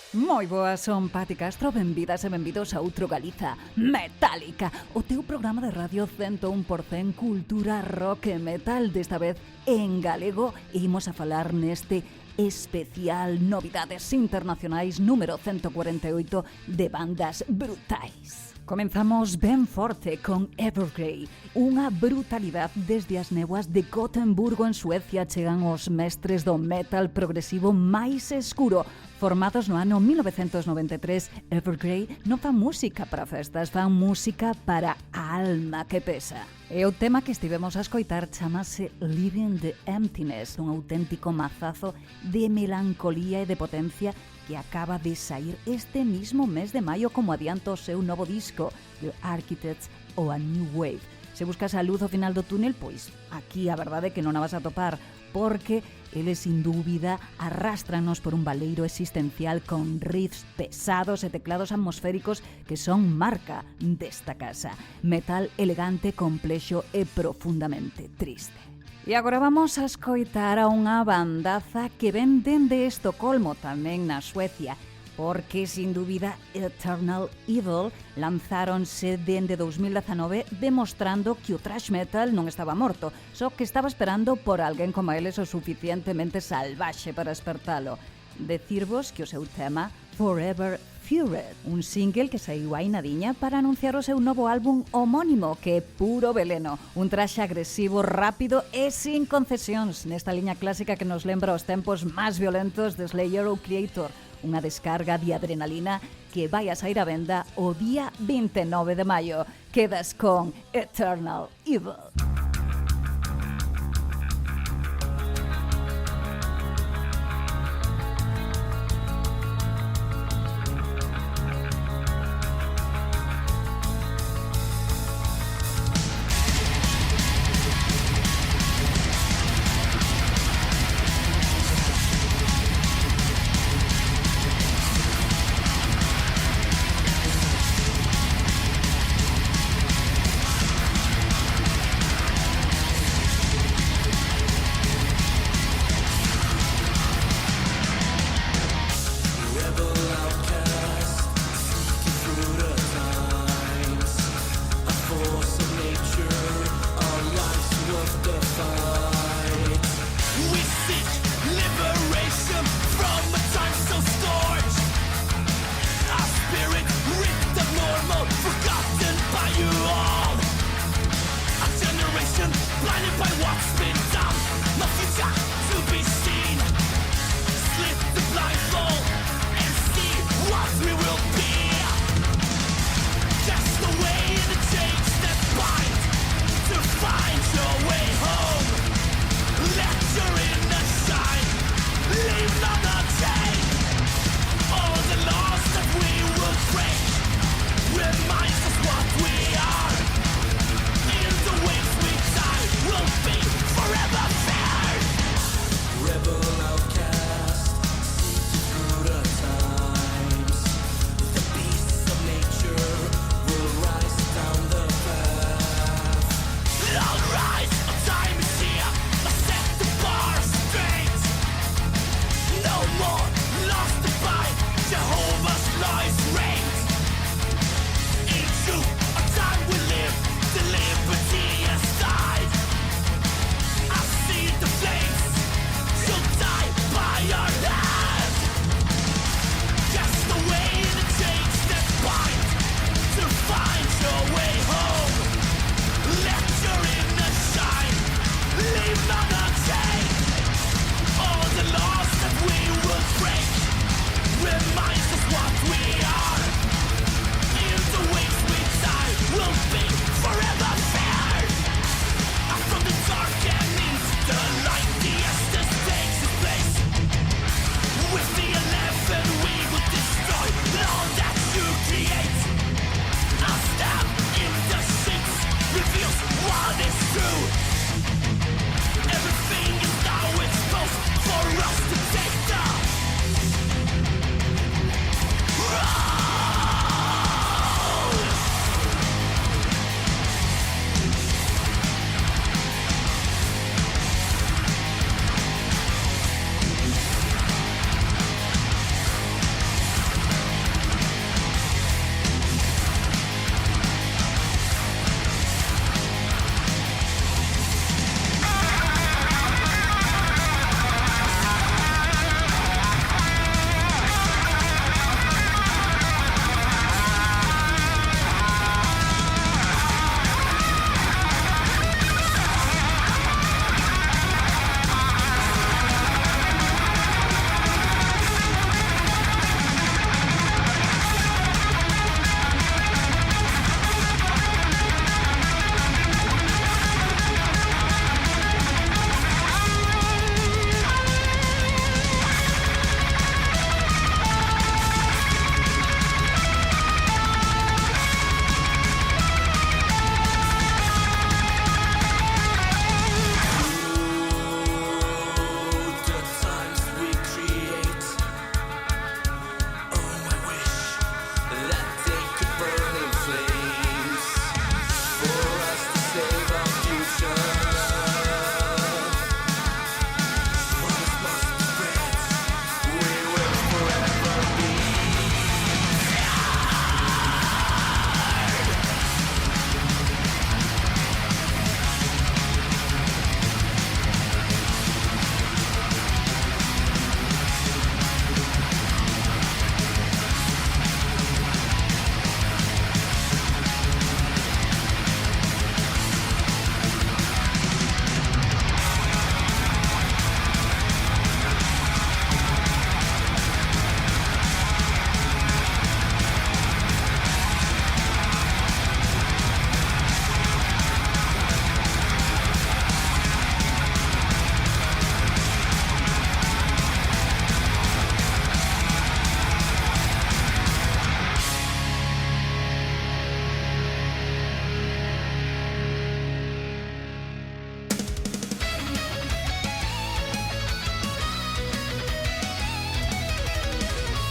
Moi boas, son Pati Castro, benvidas e benvidos a outro Galiza Metálica, o teu programa de radio 101% cultura rock e metal, desta vez en galego, e imos a falar neste especial Novidades Internacionais número 148 de bandas brutais. Comenzamos ben forte con Evergrey, unha brutalidade desde as néboas de Gotemburgo en Suecia. Chegan os mestres do metal progresivo máis escuro. Formados no ano 1993, Evergrey non fan música para festas, fan música para a alma que pesa. E o tema que estivemos a escoitar chamase Living the Emptiness, un auténtico mazazo de melancolía e de potencia que acaba de sair este mismo mes de maio como adianto o seu novo disco, The Architects ou A New Wave. Se buscas a luz ao final do túnel, pois aquí a verdade é que non a vas a topar, porque eles sin dúbida arrástranos por un baleiro existencial con riffs pesados e teclados atmosféricos que son marca desta casa. Metal elegante, complexo e profundamente triste. E agora vamos a escoitar a unha bandaza que ven dende Estocolmo, tamén na Suecia, porque, sin dúbida, Eternal Evil lanzáronse dende 2019 demostrando que o thrash metal non estaba morto, só que estaba esperando por alguén como eles o suficientemente salvaxe para espertalo. Decirvos que o seu tema, Forever Fured, un single que saiu aí nadiña para anunciar o seu novo álbum homónimo, que é puro veleno, un thrash agresivo, rápido e sin concesións, nesta liña clásica que nos lembra os tempos máis violentos de Slayer ou Creator, unha descarga de adrenalina que vai a sair á venda o día 29 de maio. Quedas con Eternal Evil. Forever fair.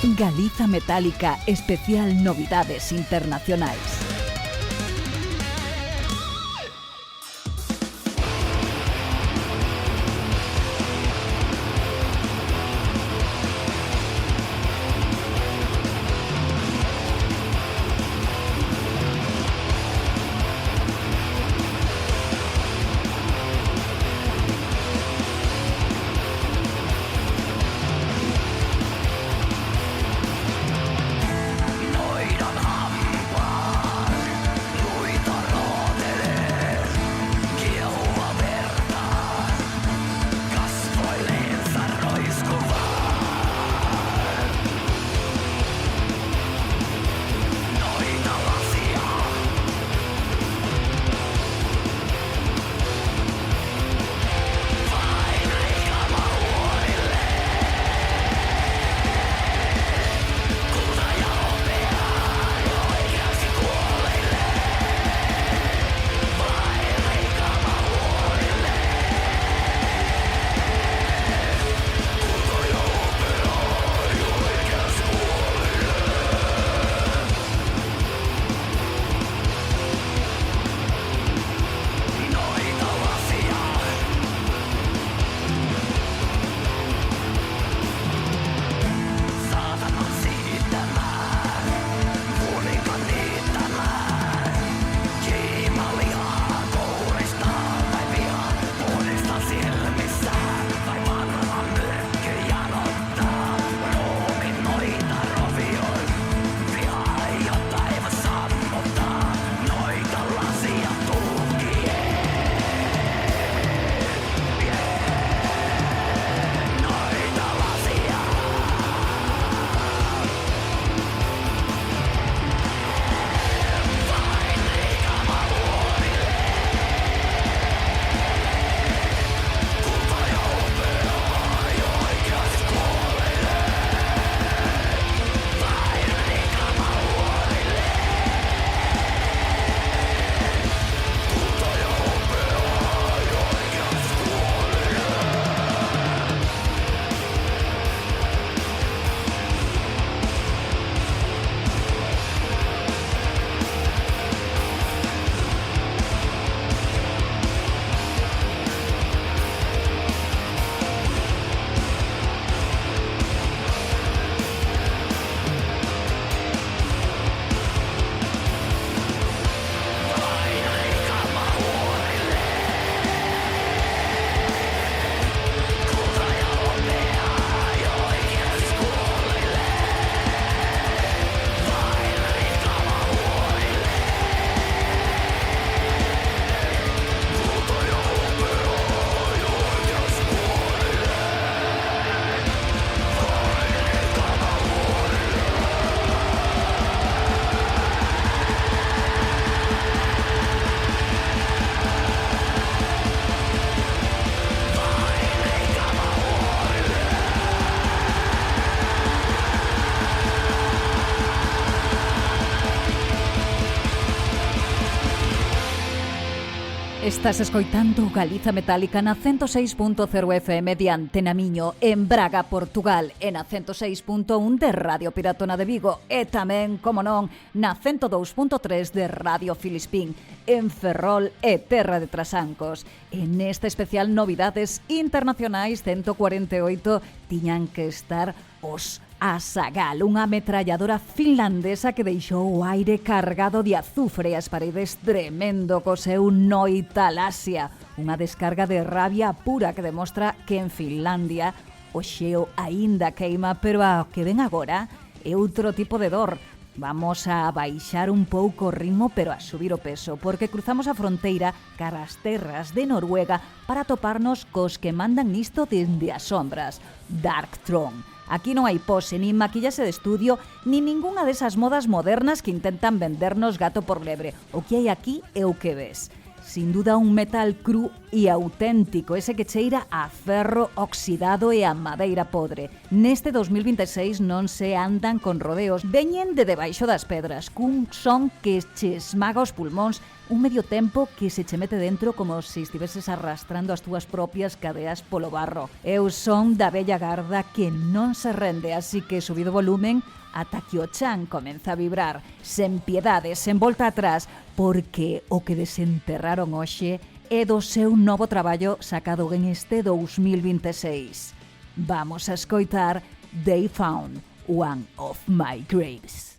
Galiza Metálica, especial novidades internacionais. Estás escoitando Galiza Metálica na 106.0 FM de Antena Miño en Braga, Portugal, e na 106.1 de Radio Piratona de Vigo e tamén, como non, na 102.3 de Radio Filispín en Ferrol e Terra de Trasancos. E nesta especial novidades internacionais 148 tiñan que estar os Asagal, unha ametralladora finlandesa que deixou o aire cargado de azufre e as paredes tremendo co seu Noitalasia, unha descarga de rabia pura que demostra que en Finlandia o xeo aínda queima, pero a que ven agora é outro tipo de dor. Vamos a baixar un pouco o ritmo, pero a subir o peso, porque cruzamos a fronteira cara as terras de Noruega para toparnos cos que mandan nisto dende as sombras, Darkthrone. Aquí non hai pose, nin maquillaxe de estudio, nin ningunha desas modas modernas que intentan vendernos gato por lebre. O que hai aquí é o que ves. Sin duda un metal cru e auténtico, ese que cheira a ferro oxidado e a madeira podre. Neste 2026 non se andan con rodeos, veñen de debaixo das pedras, cun son que che esmaga os pulmóns Un medio tempo que se che mete dentro como se estiveses arrastrando as túas propias cadeas polo barro. Eu son da bella garda que non se rende, así que subido volumen ata que o chan comeza a vibrar, sen piedade, sen volta atrás, porque o que desenterraron hoxe é do seu novo traballo sacado en este 2026. Vamos a escoitar They Found One of My Graves.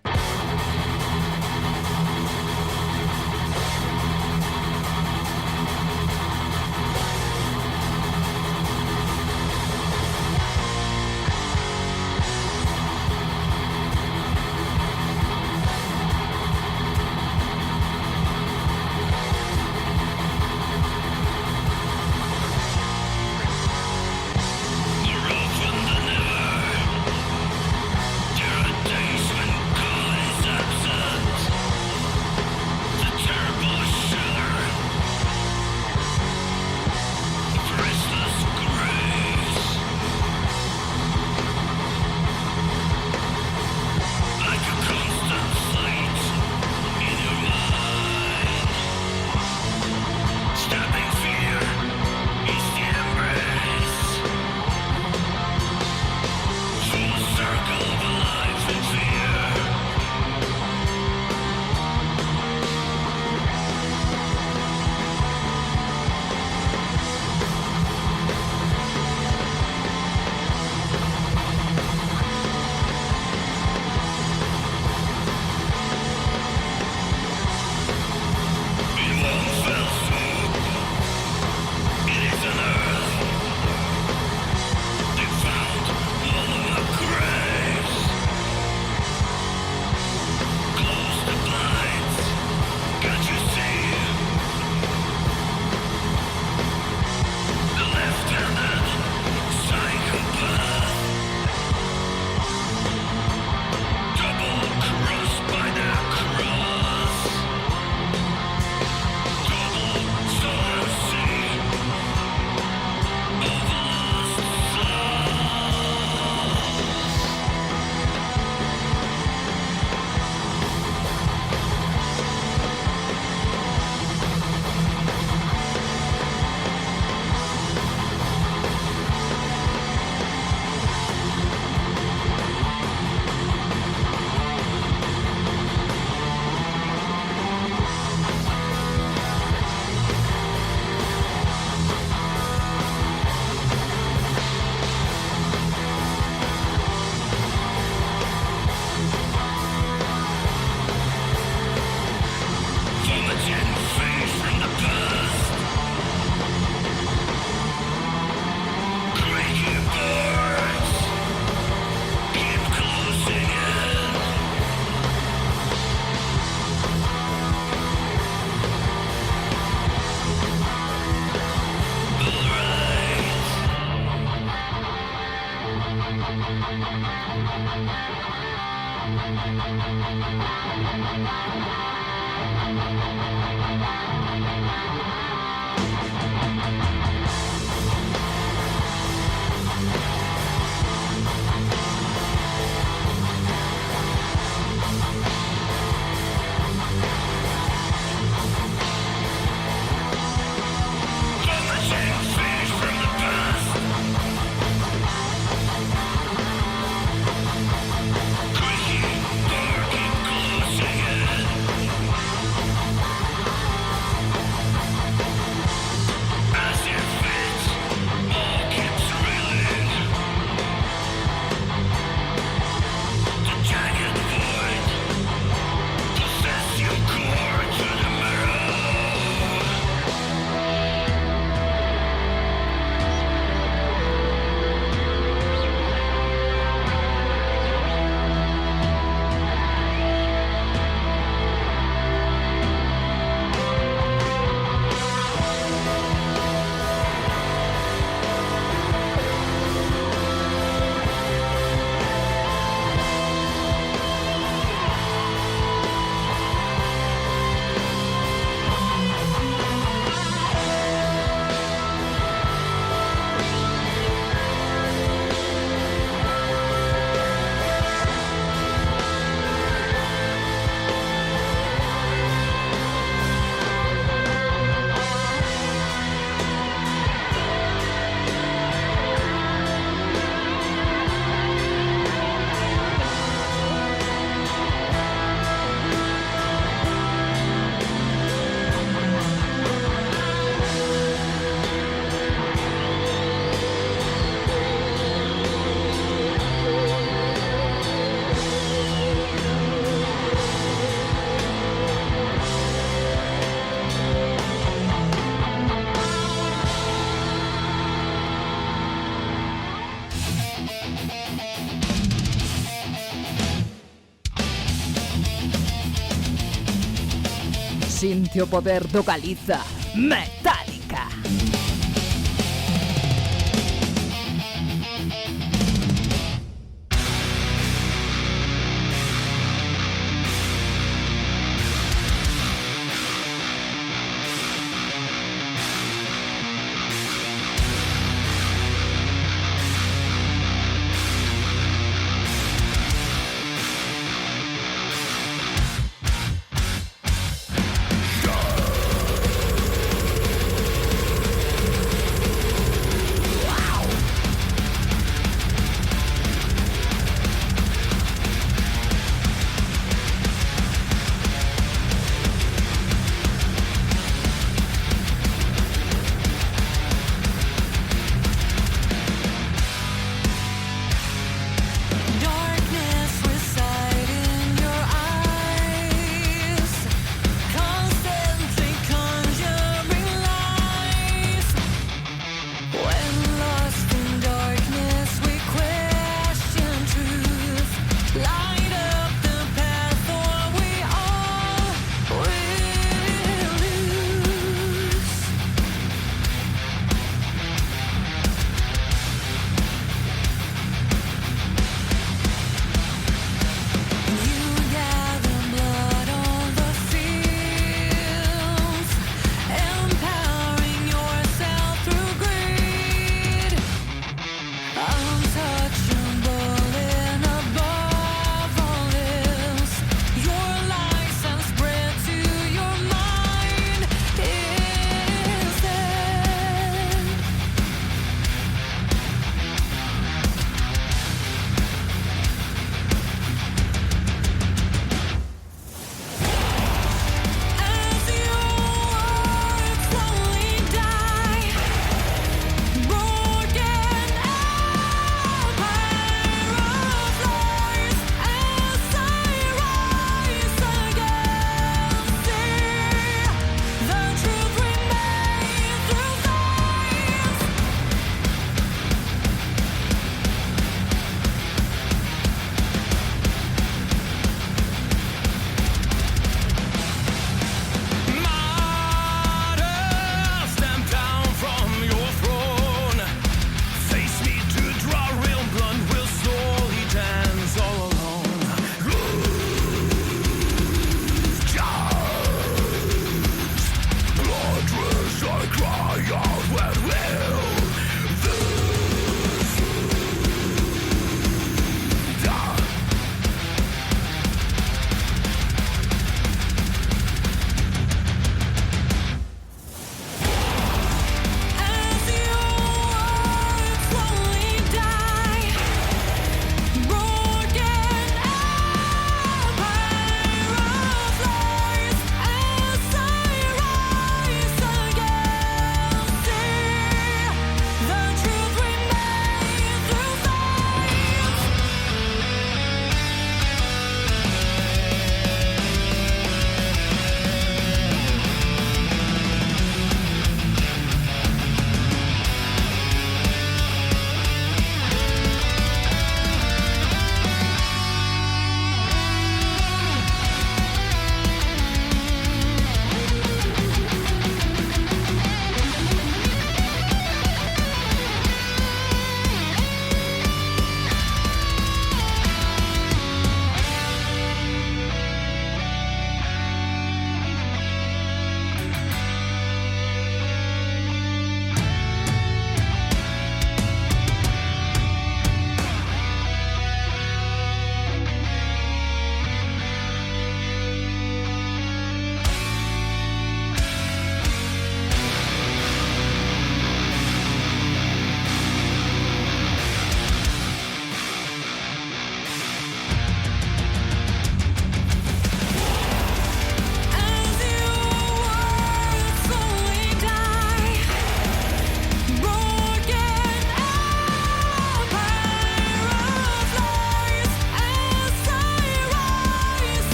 As if Sinte o poder do Galiza. Metallica.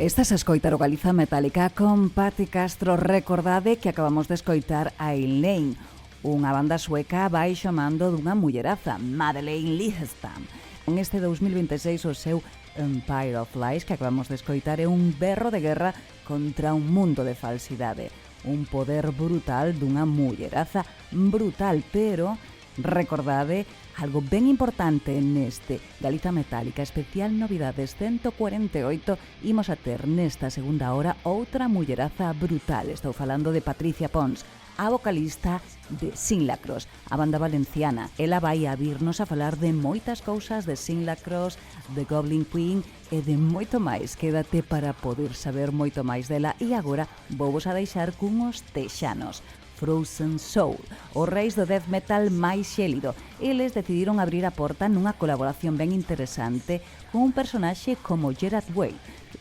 Estás a escoitar o Galiza Metálica con Patti Castro. Recordade que acabamos de escoitar a Elaine, unha banda sueca baixo mando dunha mulleraza, Madeleine Lihestam. En este 2026 o seu Empire of Lies que acabamos de escoitar é un berro de guerra contra un mundo de falsidade. Un poder brutal dunha mulleraza brutal, pero recordade algo ben importante neste Galiza Metálica especial novidades 148. Imos a ter nesta segunda hora outra mulleraza brutal. Estou falando de Patricia Pons, a vocalista de Sinlacros, a banda valenciana. Ela vai a virnos a falar de moitas cousas de Sinlacros, de Goblin Queen e de moito máis. Quédate para poder saber moito máis dela. E agora vouvos a deixar cunhos texanos, Frozen Soul, os reis do death metal máis xélido. Eles decidiron abrir a porta nunha colaboración ben interesante con un personaxe como Gerard Way.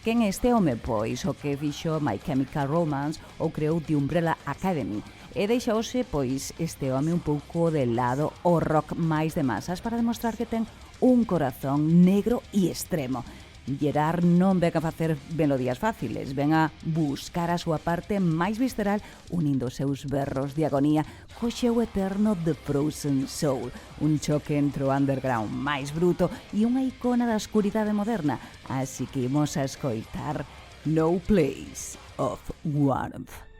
Quen este home? Pois o que fixo My Chemical Romance ou creou The Umbrella Academy. E deixouse, pois, este home un pouco de lado o rock máis de masas para demostrar que ten un corazón negro e extremo. Gerard non ven a facer melodías fáciles, ven a buscar a súa parte máis visceral unindo os seus berros de agonía co xeo eterno de Frozen Soul, un choque entre o underground máis bruto e unha icona da escuridade moderna. Así que imos a escoitar No Place of Warmth.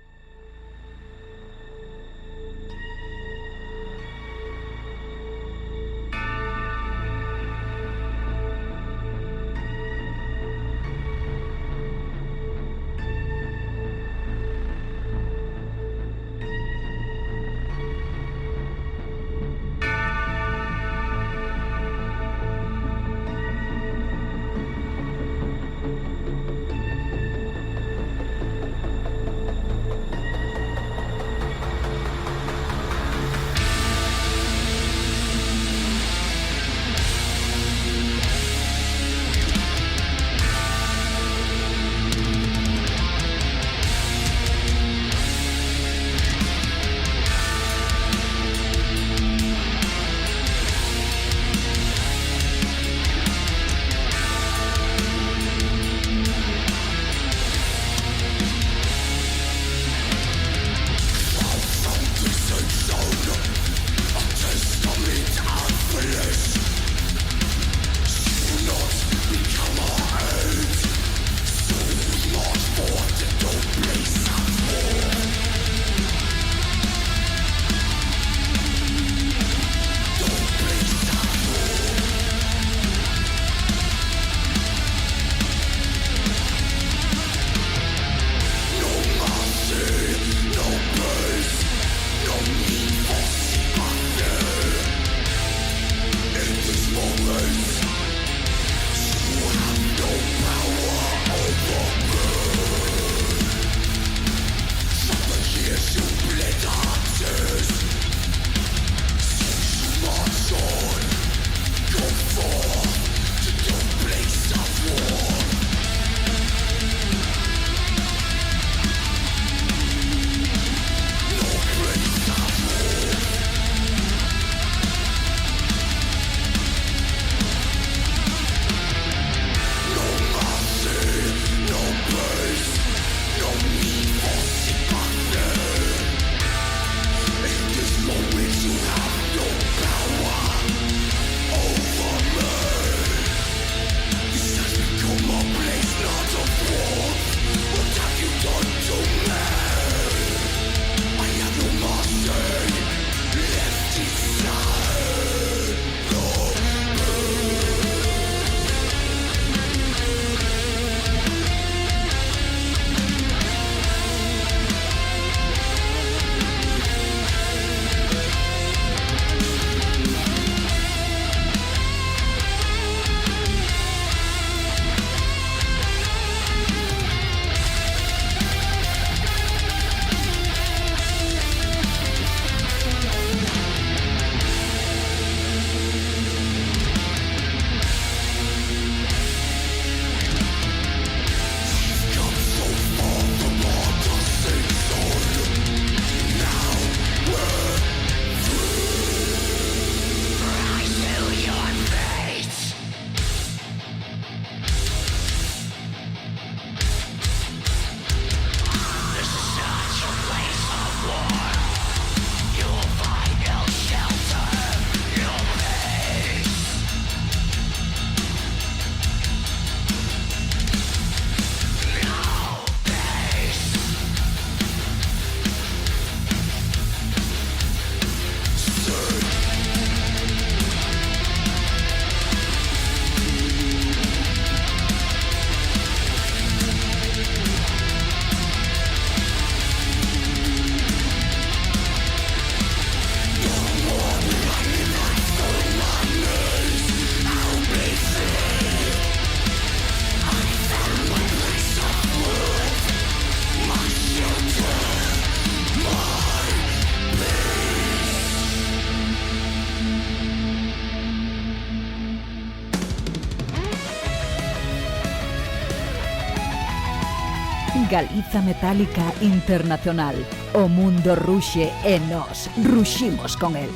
Galiza Metálica Internacional. O mundo ruxe e nós ruximos con el.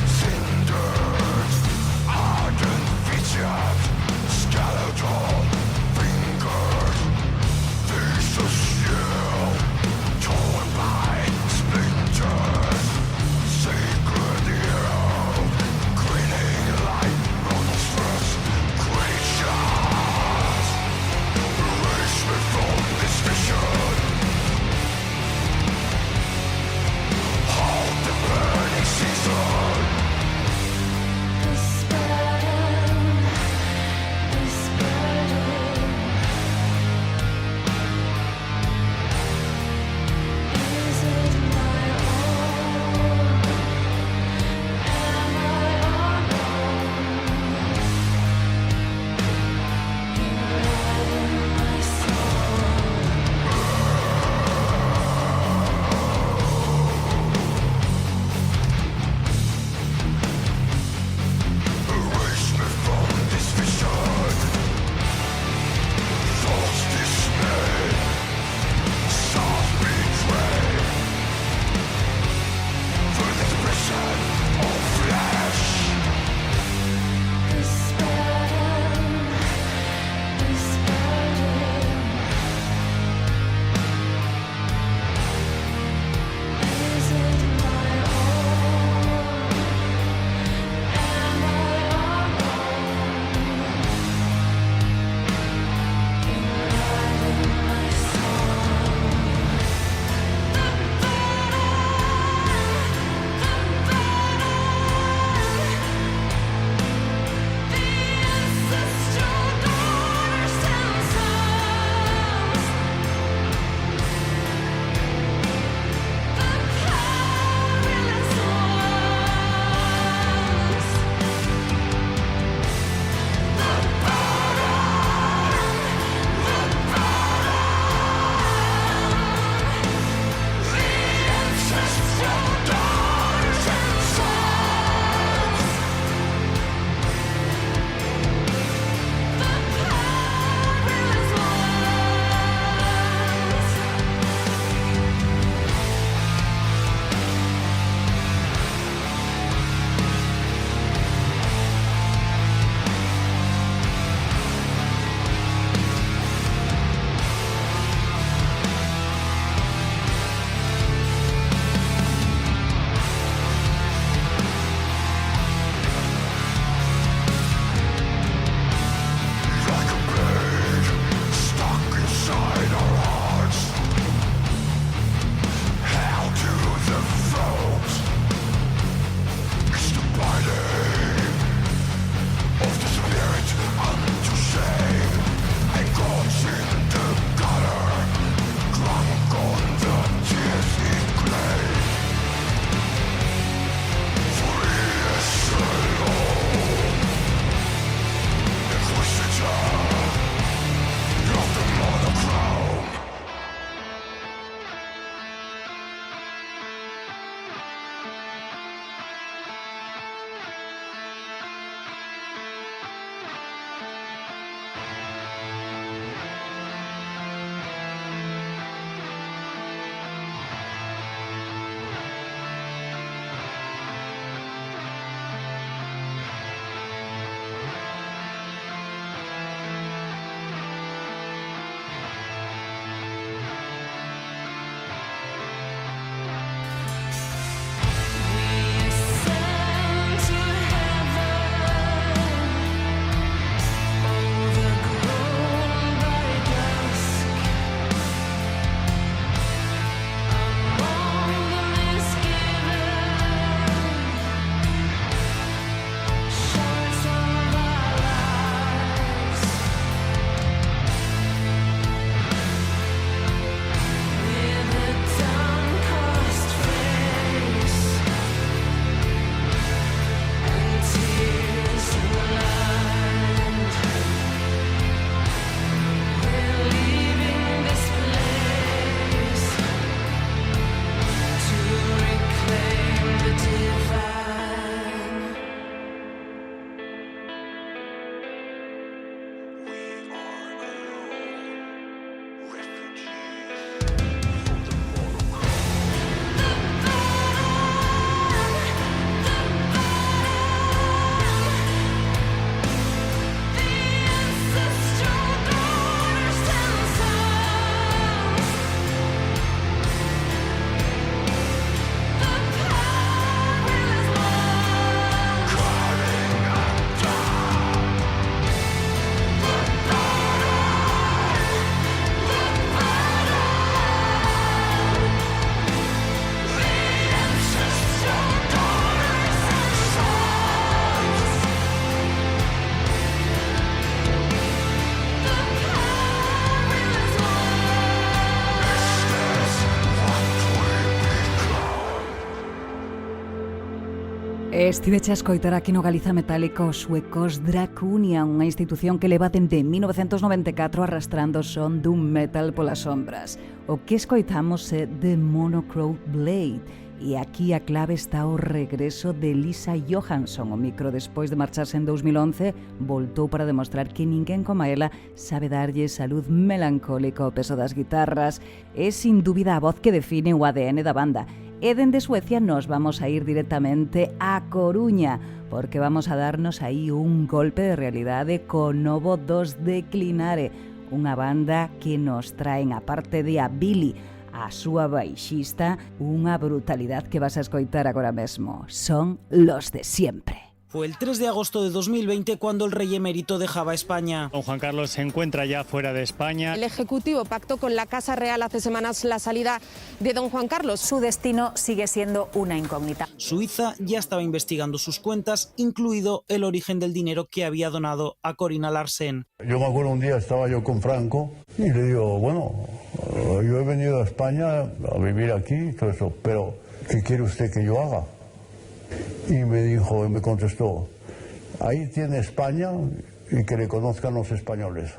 Cinder Estiveche a escoitar aquí no Galiza Metálica os suecos Dracunia, unha institución que leva dende 1994 arrastrando o son dun metal polas sombras. O que escoitamos é The Monochrome Blade, e aquí a clave está o regreso de Lisa Johansson. O micro, despois de marcharse en 2011, voltou para demostrar que ninguén como ela sabe darlle salud melancólica ao peso das guitarras. É sin dúbida a voz que define o ADN da banda. E dende Suecia nos vamos a ir directamente a Coruña, porque vamos a darnos aí un golpe de realidade co novo Dos Declinare, unha banda que nos traen, a parte de a Billy, a súa baixista, unha brutalidade que vas a escoitar agora mesmo. Son los de siempre. Fue el 3 de agosto de 2020 cuando el rey emérito dejaba España. Don Juan Carlos se encuentra ya fuera de España. El Ejecutivo pactó con la Casa Real hace semanas la salida de don Juan Carlos. Su destino sigue siendo una incógnita. Suiza ya estaba investigando sus cuentas, incluido el origen del dinero que había donado a Corina Larsen. Yo me acuerdo un día, estaba yo con Franco y le digo, bueno, yo he venido a España a vivir aquí, todo eso, pero ¿qué quiere usted que yo haga? Y me contestó, ahí tiene España y que le conozcan los españoles.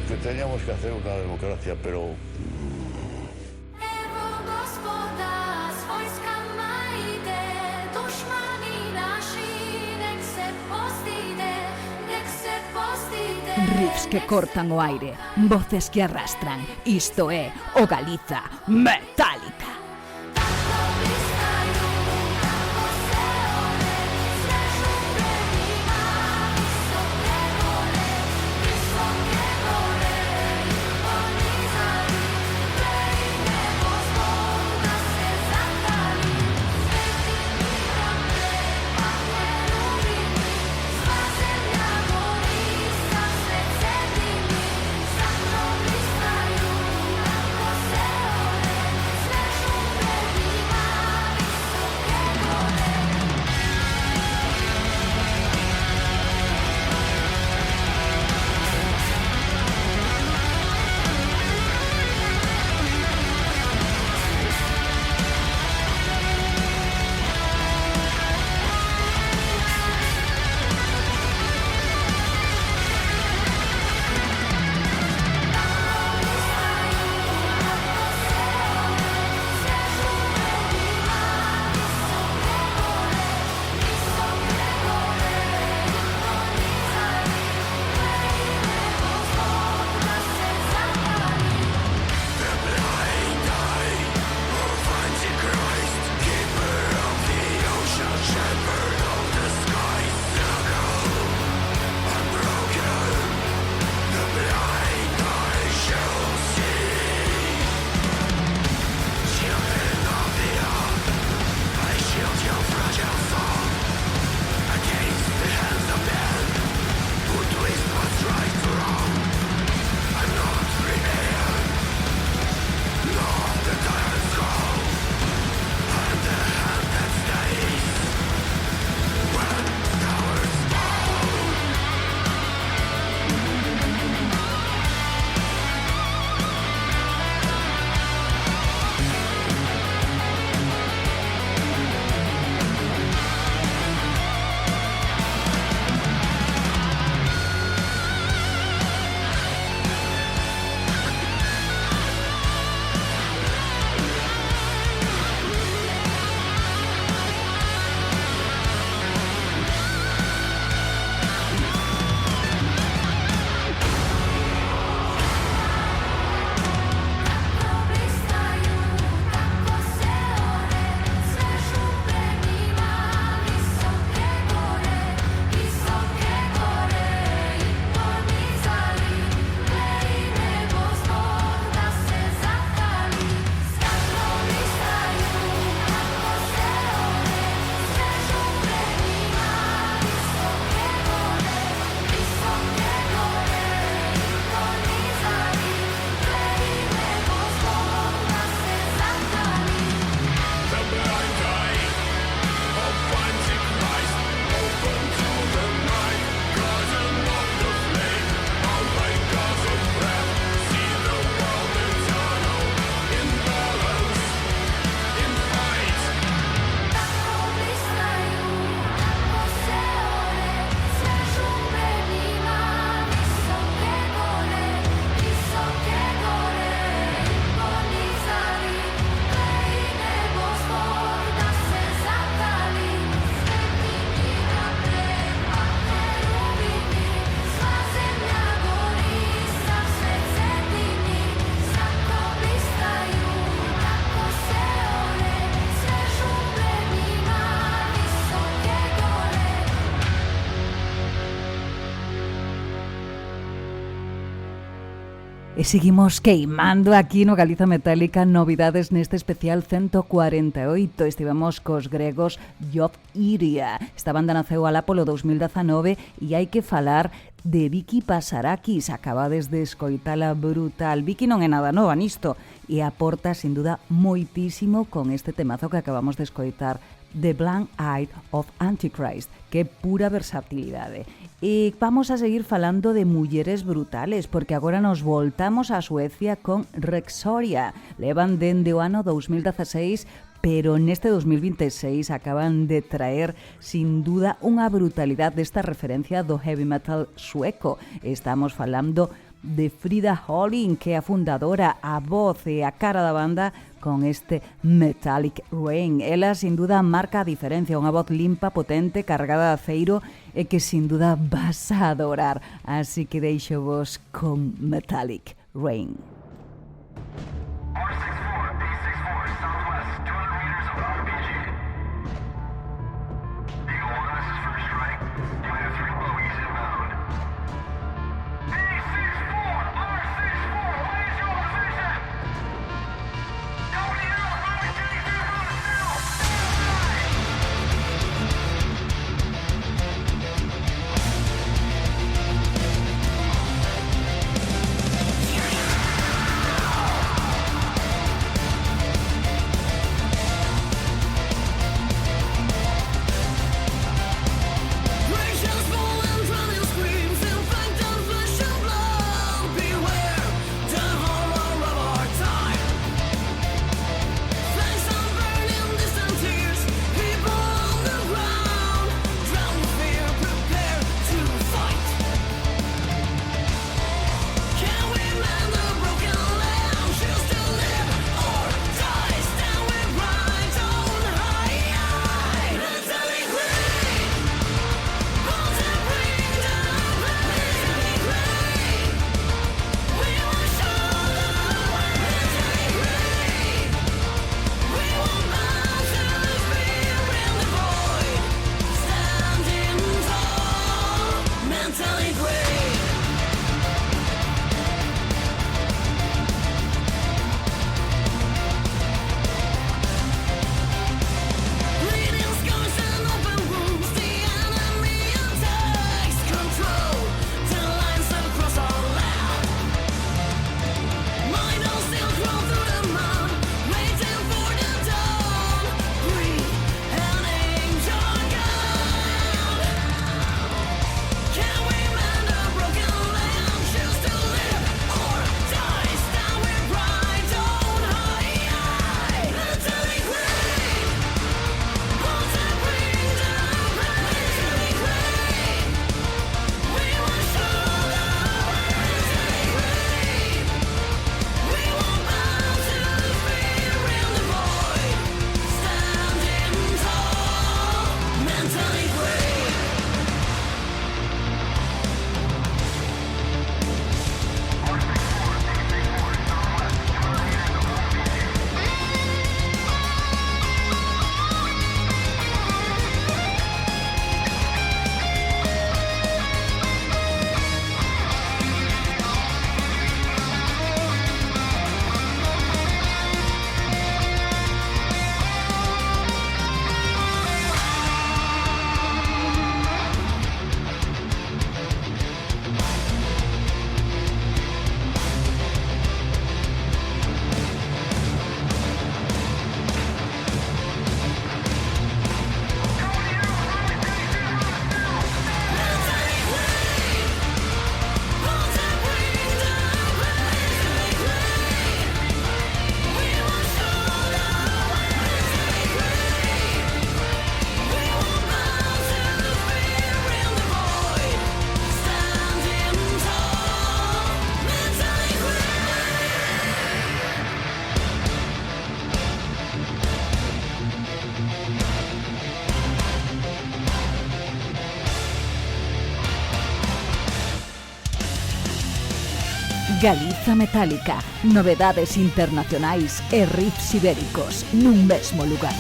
que teníamos que hacer una democracia, pero riffs que cortan o aire, voces que arrastran. Isto é o Galiza Metálica. E seguimos queimando aquí no Galiza Metálica novidades neste especial 148. Estivemos cos gregos Job Iria. Esta banda naceu alá polo 2019 e hai que falar de Vicky Pasarakis. Acabades de escoitala brutal. Vicky non é nada nova nisto e aporta, sin duda, moitísimo con este temazo que acabamos de escoitar, The Blank Eye of Antichrist, que é pura versatilidade. E vamos a seguir falando de mulleres brutales, porque agora nos voltamos a Suecia con Rexoria. Levan dende o ano 2016, pero neste 2026 acaban de traer, sin duda, unha brutalidade desta referencia do heavy metal sueco. Estamos falando de Frida Holling, que é a fundadora, a voz e a cara da banda con este Metallic Rain. Ela, sin duda, marca a diferencia, unha voz limpa, potente, cargada de aceiro e que, sin duda, vas a adorar. Así que deixo vos con Metallic Rain. Galiza Metálica, novedades internacionais e riffs ibéricos nun mesmo lugar.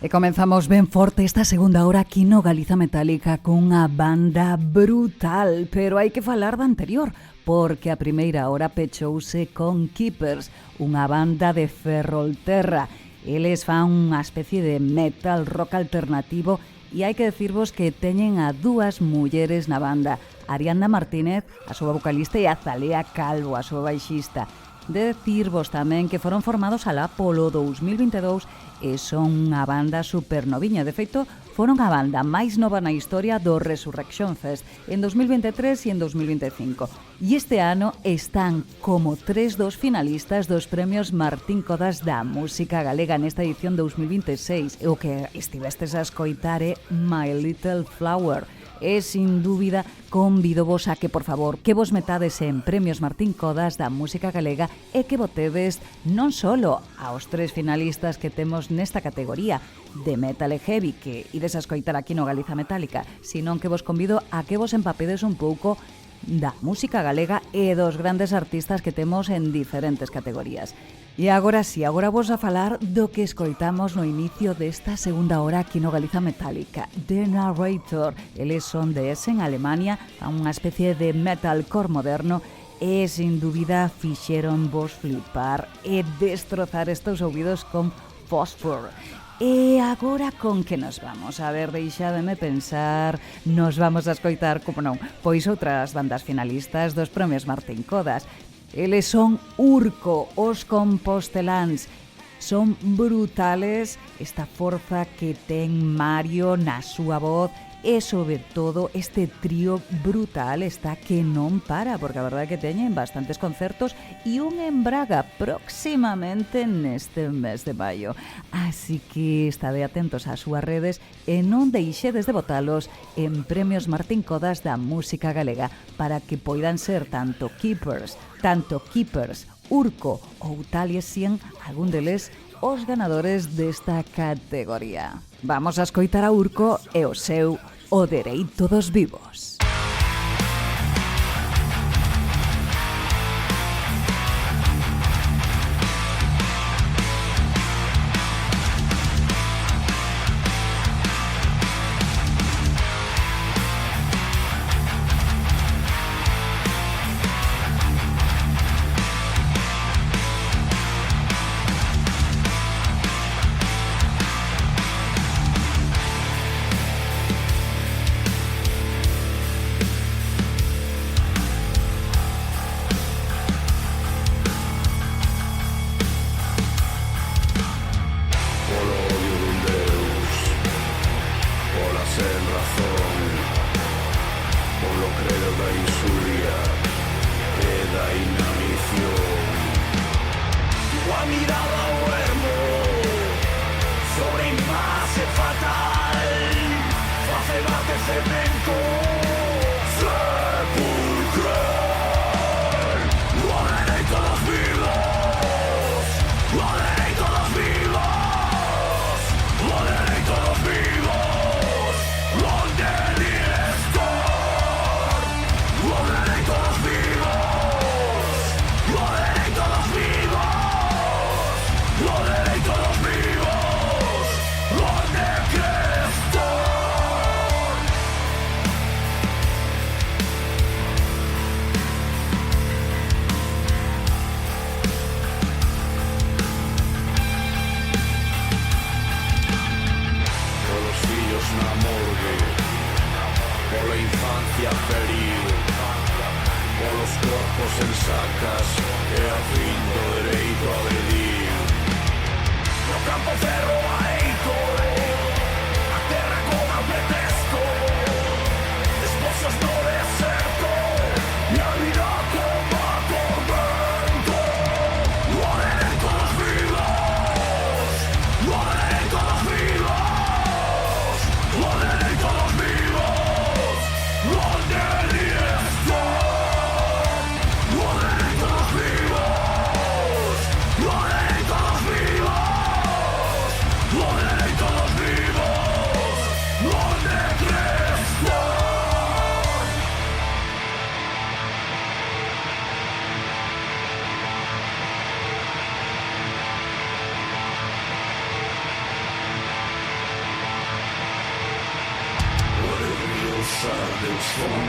E comenzamos ben forte esta segunda hora aquí no Galiza Metálica cunha banda brutal, pero hai que falar da anterior, porque a primeira hora pechouse con Keepers, unha banda de Ferrolterra. Eles fan unha especie de metal rock alternativo e hai que decirvos que teñen a dúas mulleres na banda, Ariadna Martínez, a súa vocalista, e Azalea Calvo, a súa baixista. De decirvos tamén que foron formados alá polo 2022 e son unha banda supernoviña. De feito, foron a banda máis nova na historia do Resurrection Fest en 2023 e en 2025. E este ano están como 3 dos finalistas dos premios Martín Codas da música galega nesta edición 2026. E o que estivestes a escoitar é My Little Flower. E, sin dúbida, convidovos a que, por favor, que vos metades en Premios Martín Codas da música galega e que votedes non solo aos 3 finalistas que temos nesta categoría de metal e heavy que ides a escoitar aquí no Galiza Metálica, sino que vos convido a que vos empapedes un pouco da música galega e dos grandes artistas que temos en diferentes categorías. E agora sí, agora vos a falar do que escoitamos no inicio desta segunda hora aquí no Galiza Metálica. The Narrator, eles son de Essen, Alemania, a unha especie de metalcore moderno e, sin dúbida, fixeron vos flipar e destrozar estes ouvidos con Phosphor. E agora con que nos vamos? A ver, deixádeme pensar, nos vamos a escoitar, como non, pois outras bandas finalistas dos premios Martín Codas. Eles son Urco, os composteláns. Son brutales esta forza que ten Mario na súa voz e, sobre todo, este trío brutal está que non para, porque a verdade é que teñen bastantes concertos e un en Braga próximamente neste mes de maio. Así que estade atentos ás súas redes e non deixedes de votalos en Premios Martín Codas da música galega para que poidan ser tanto Keepers, Urco ou Taliesin, algún deles os ganadores desta categoría. Vamos a escoitar a Urco e o seu O Dereito dos Vivos.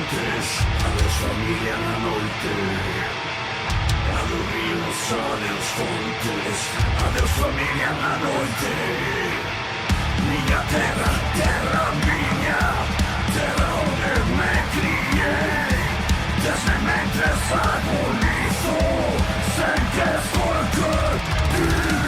noites, adeus familia na noite. Adeus ríos, adeus fontes, adeus familia na noite. Miña terra, terra miña, terra onde me criei. Desde mentres agonizo, sen que escolter ninguén.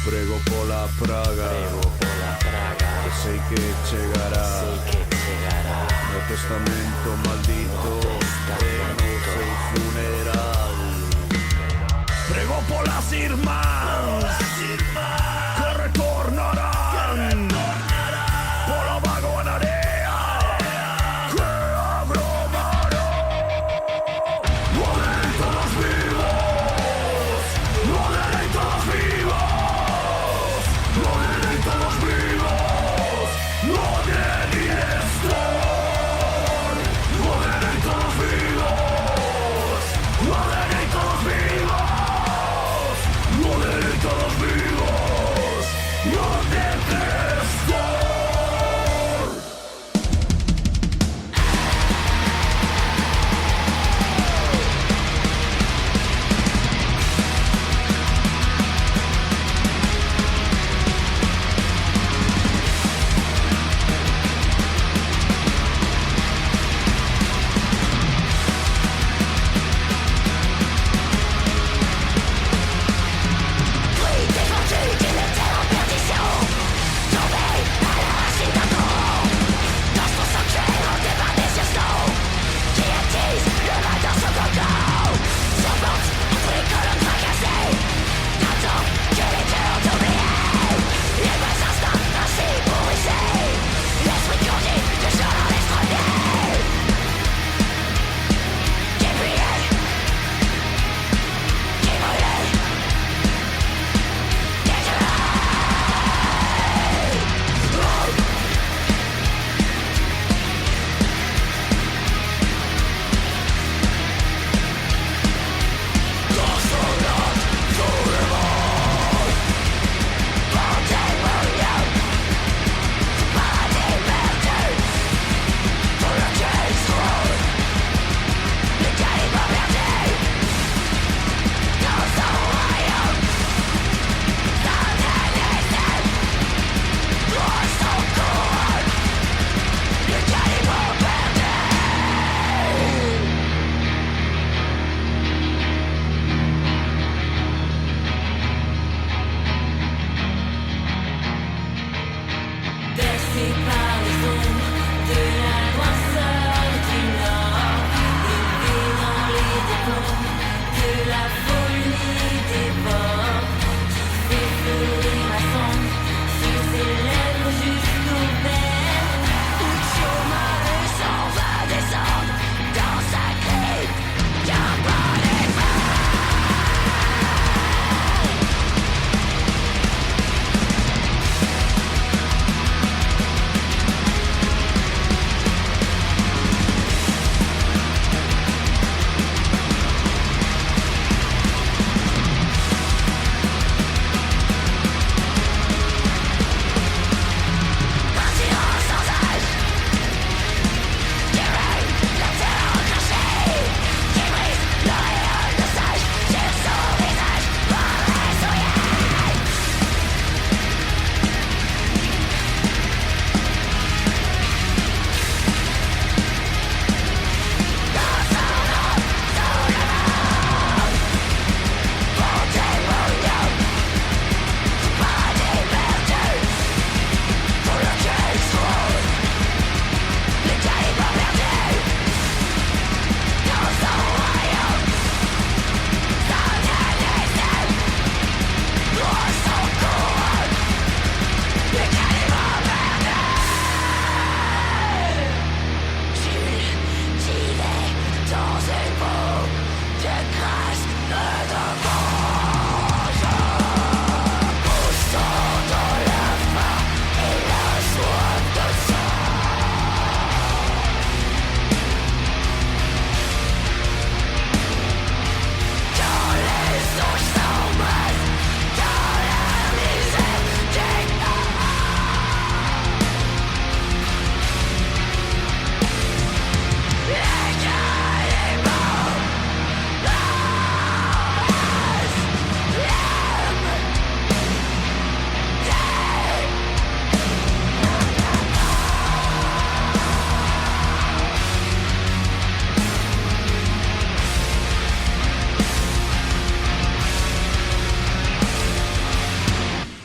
Prego pola praga, que sei que chegará, no testamento maldito, no seu funeral. Prego polas irmás, que retornarán, polo vago en area, que abromará. No dereito dos vivos, no dereito dos vivos. No dereito dos vivos, no de estar. No dereito dos vivos, no dereito dos vivos, no dereito dos vivos.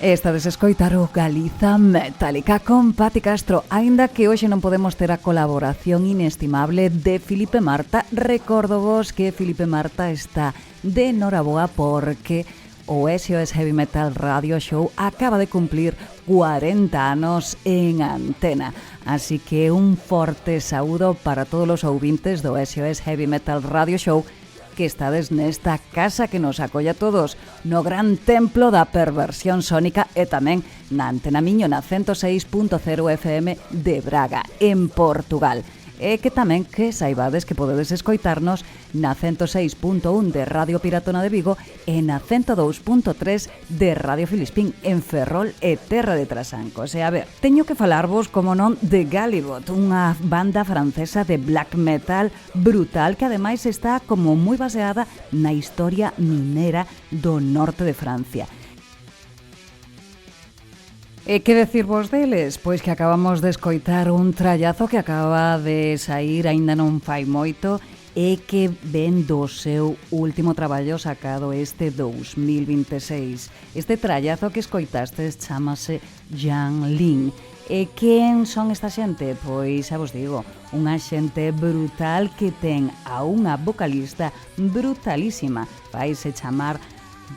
Esta de escoitar o Galiza Metálica con Pati Castro. Aínda que hoxe non podemos ter a colaboración inestimable de Filipe Marta, recordo vos que Filipe Marta está de noraboa porque o SOS Heavy Metal Radio Show acaba de cumplir 40 anos en antena. Así que un forte saúdo para todos os ouvintes do SOS Heavy Metal Radio Show que estades nesta casa que nos acolla todos no gran templo da perversión sónica e tamén na Antena Miño na 106.0 FM de Braga, en Portugal. E que tamén que saibades que podedes escoitarnos na 106.1 de Radio Piratona de Vigo e na 102.3 de Radio Filispín en Ferrol e Terra de Trasancos. E a ver, teño que falarvos, como non, de Galibot, unha banda francesa de black metal brutal que ademais está como moi baseada na historia minera do norte de Francia. E que decirvos deles? Pois que acabamos de escoitar un trallazo que acaba de sair, aínda non fai moito, e que ven do seu último traballo sacado este 2026. Este trallazo que escoitastes chamase Yang Lin. E quen son esta xente? Pois, xa vos digo, unha xente brutal que ten a unha vocalista brutalísima. Vaise chamar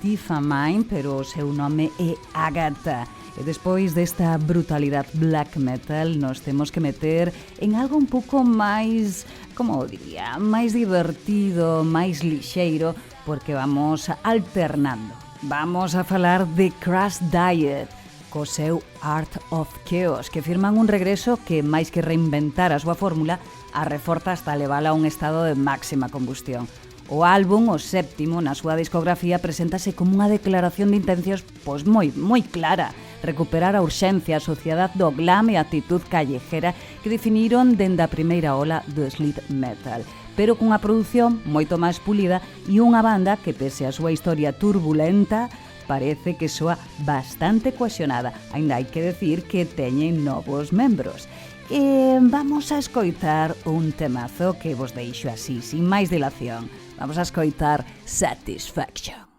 Difamine, pero o seu nome é Agatha. E despois desta brutalidade black metal nos temos que meter en algo un pouco máis, como diría, máis divertido, máis lixeiro, porque vamos alternando. Vamos a falar de Crash Diet, co seu Art of Chaos, que firman un regreso que, máis que reinventar a súa fórmula, a reforza hasta levala a un estado de máxima combustión. O álbum, o séptimo, na súa discografía, preséntase como unha declaración de intencións pois moi clara, recuperar a urxencia, a sociedade do glam e a actitud callejera que definiron dende a primeira ola do sleath metal, pero cunha produción moito máis pulida e unha banda que, pese a súa historia turbulenta, parece que soa bastante cohesionada, aínda hai que decir que teñen novos membros. E vamos a escoitar un temazo que vos deixo así, sin máis dilación. Vamos a escoitar Satisfaction.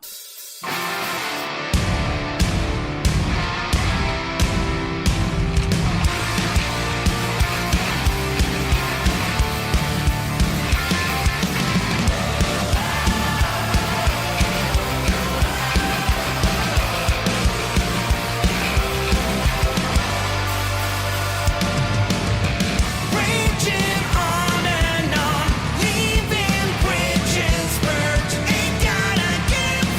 Leaving bridges burnt, ain't gotta give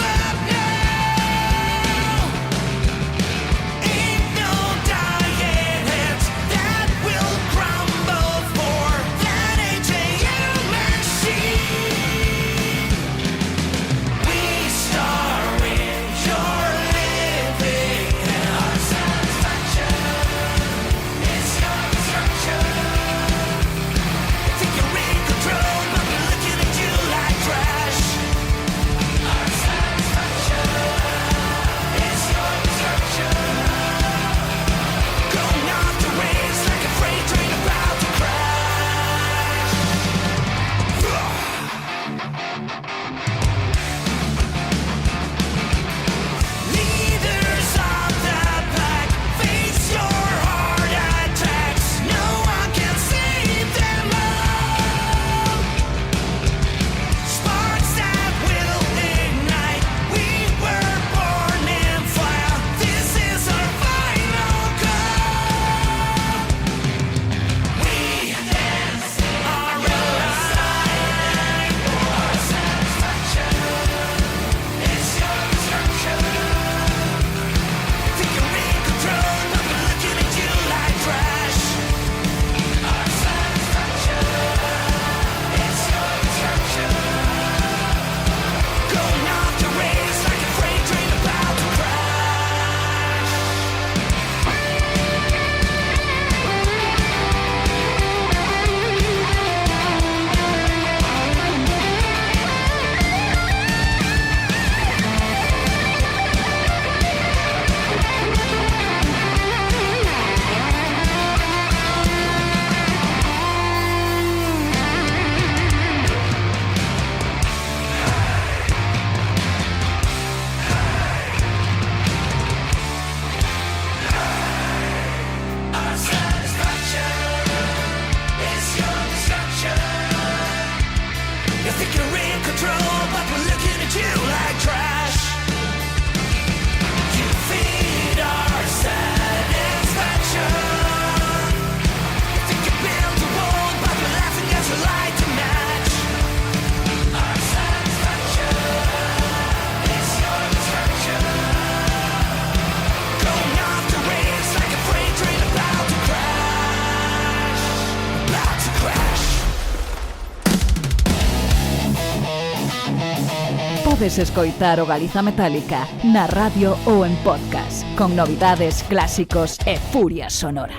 Podes escoitar o Galiza Metálica na radio ou en podcast, con novidades, clásicos e furia sonora.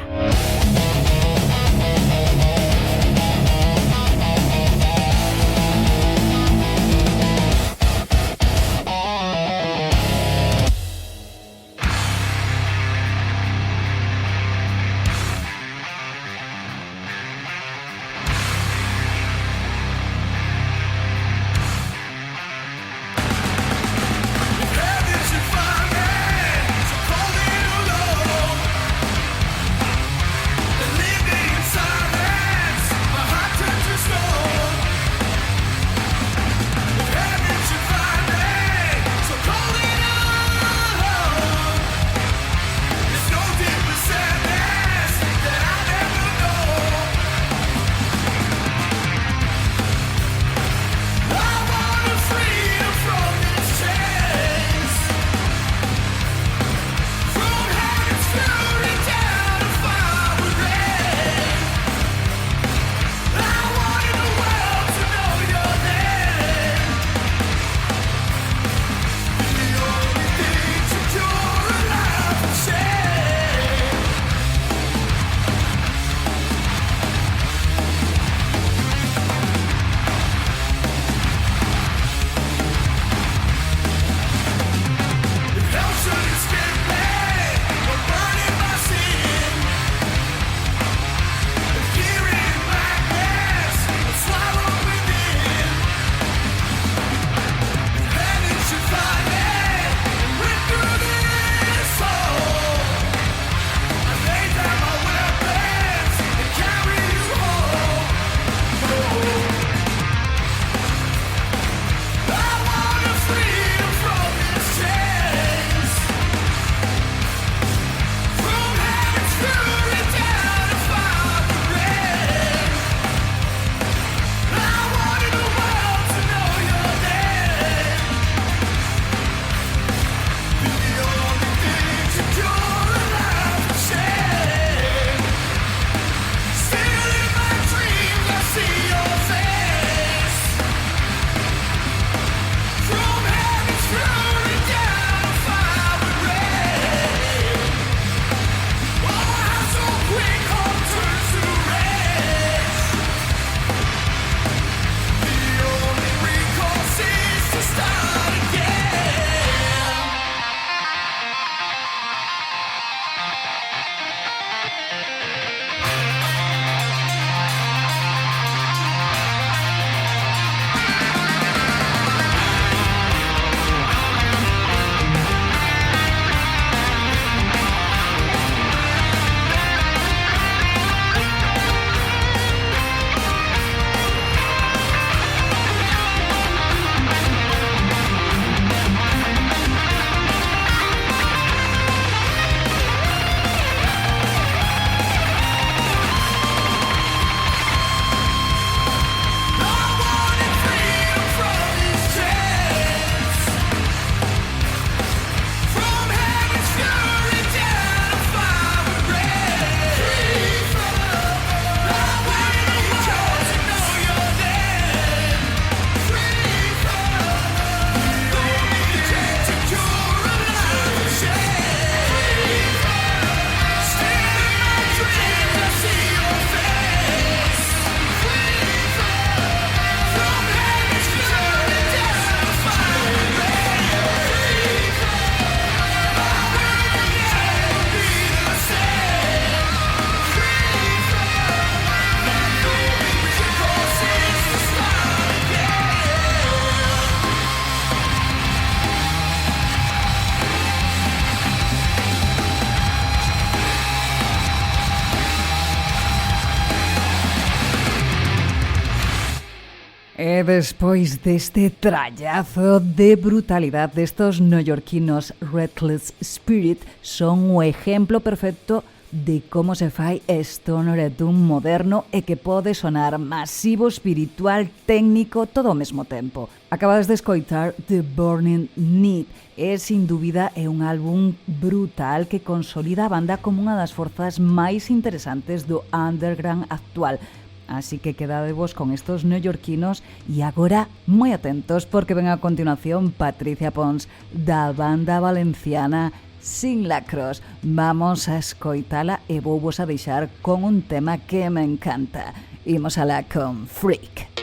E despois deste trallazo de brutalidade destos neoyorquinos, Reckless Spirit son o exemplo perfecto de como se fai stoner doom moderno e que pode sonar masivo, espiritual, técnico, todo ao mesmo tempo. Acabades de escoitar The Burning Need e, sin dúbida, é un álbum brutal que consolida a banda como unha das forzas máis interesantes do underground actual. Así que quedadevos con estos neoyorquinos y agora moi atentos porque ven a continuación Patricia Pons da banda valenciana Sin Lacros. Vamos a escoitala e vouvos a deixar con un tema que me encanta. Imos alá con Freak.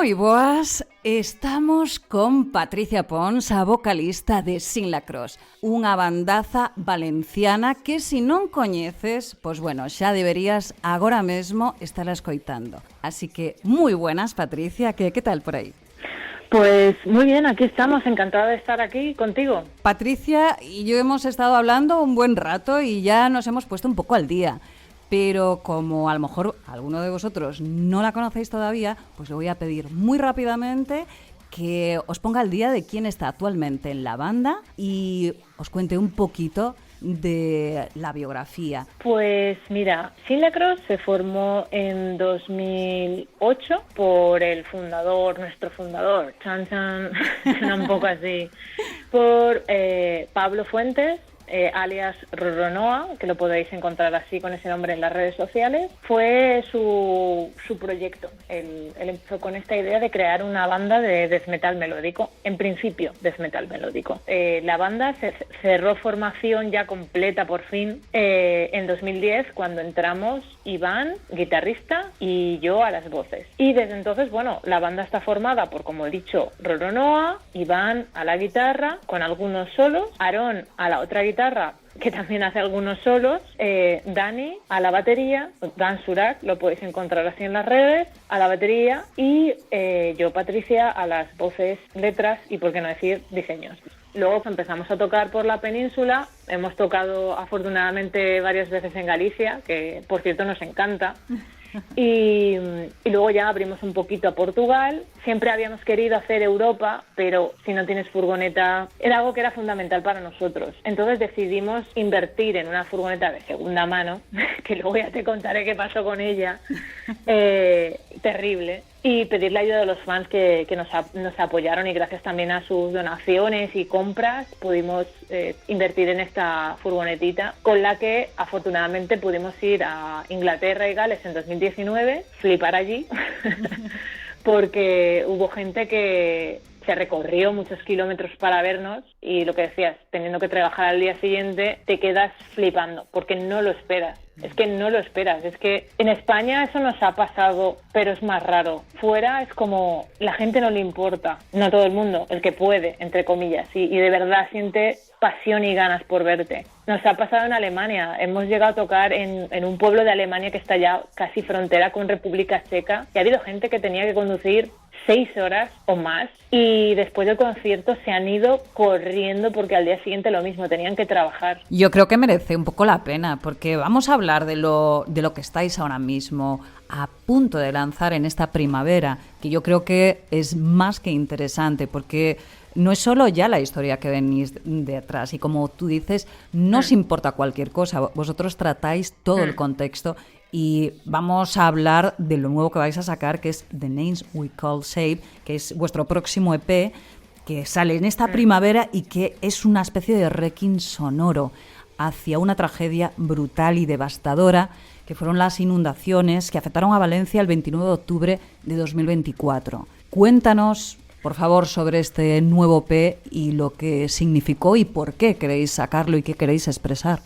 Moi boas, estamos con Patricia Pons, a vocalista de Sin Lacros, unha bandaza valenciana que se non coñeces, pois bueno, xa deberías agora mesmo estar escoitando. Así que moi buenas, Patricia, que tal por aí? Pues muy bien, aquí estamos, encantada de estar aquí contigo. Patricia y yo hemos estado hablando un buen rato y ya nos hemos puesto un poco al día. pero como a lo mejor alguno de vosotros no la conocéis todavía, pues le voy a pedir muy rápidamente que os ponga al día de quién está actualmente en la banda y os cuente un poquito de la biografía. Pues mira, Sin Lacrosse se formó en 2008 por el fundador, nuestro fundador, suena un poco así, por Pablo Fuentes, alias Roronoa, que lo podéis encontrar así con ese nombre en las redes sociales. Fue su proyecto. Él empezó con esta idea de crear una banda de death metal melódico, en principio death metal melódico. La banda se cerró formación ya completa por fin en 2010, cuando entramos Iván, guitarrista, y yo a las voces. Y desde entonces, bueno, la banda está formada por, como he dicho, Roronoa, Iván a la guitarra, con algunos solos, Aarón a la otra guitarra, que también hace algunos solos, Dani a la batería, Dan Surak, lo podéis encontrar así en las redes, a la batería, y yo, Patricia, a las voces, letras y, por qué no decir, diseños. Luego empezamos a tocar por la península, hemos tocado afortunadamente varias veces en Galicia, que por cierto nos encanta, y luego ya abrimos un poquito a Portugal. Siempre habíamos querido hacer Europa, pero si no tienes furgoneta era algo que era fundamental para nosotros. Entonces decidimos invertir en una furgoneta de segunda mano, que luego ya te contaré qué pasó con ella, terrible, y pedir la ayuda de los fans que nos apoyaron, y gracias también a sus donaciones y compras pudimos invertir en esta furgonetita, con la que afortunadamente pudimos ir a Inglaterra y Gales en 2019, flipar allí, porque hubo gente que se recorrió muchos kilómetros para vernos, y lo que decías, teniendo que trabajar al día siguiente, te quedas flipando, porque no lo esperas. Es que no lo esperas, es que en España eso nos ha pasado, pero es más raro. Fuera es como, la gente no le importa, no todo el mundo, el que puede, entre comillas, y de verdad siente pasión y ganas por verte. Nos ha pasado en Alemania, hemos llegado a tocar en un pueblo de Alemania que está ya casi frontera con República Checa, y ha habido gente que tenía que conducir 6 horas o más, y después del concierto se han ido corriendo porque al día siguiente lo mismo, tenían que trabajar. Yo creo que merece un poco la pena, porque vamos a hablar de lo que estáis ahora mismo a punto de lanzar en esta primavera, que yo creo que es más que interesante, porque no es solo ya la historia que venís de atrás, y como tú dices, no os importa cualquier cosa, vosotros tratáis todo el contexto, y vamos a hablar de lo nuevo que vais a sacar, que es The Names We Call Save, que es vuestro próximo EP, que sale en esta primavera y que es una especie de requiem sonoro hacia una tragedia brutal y devastadora, que fueron las inundaciones que afectaron a Valencia el 29 de octubre de 2024. Cuéntanos, por favor, sobre este nuevo EP y lo que significó y por qué queréis sacarlo y qué queréis expresar.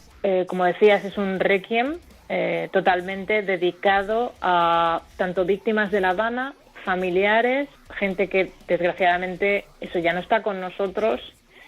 Como decías, es un requiem totalmente dedicado a tanto víctimas de La Habana, familiares, gente que desgraciadamente eso ya no está con nosotros,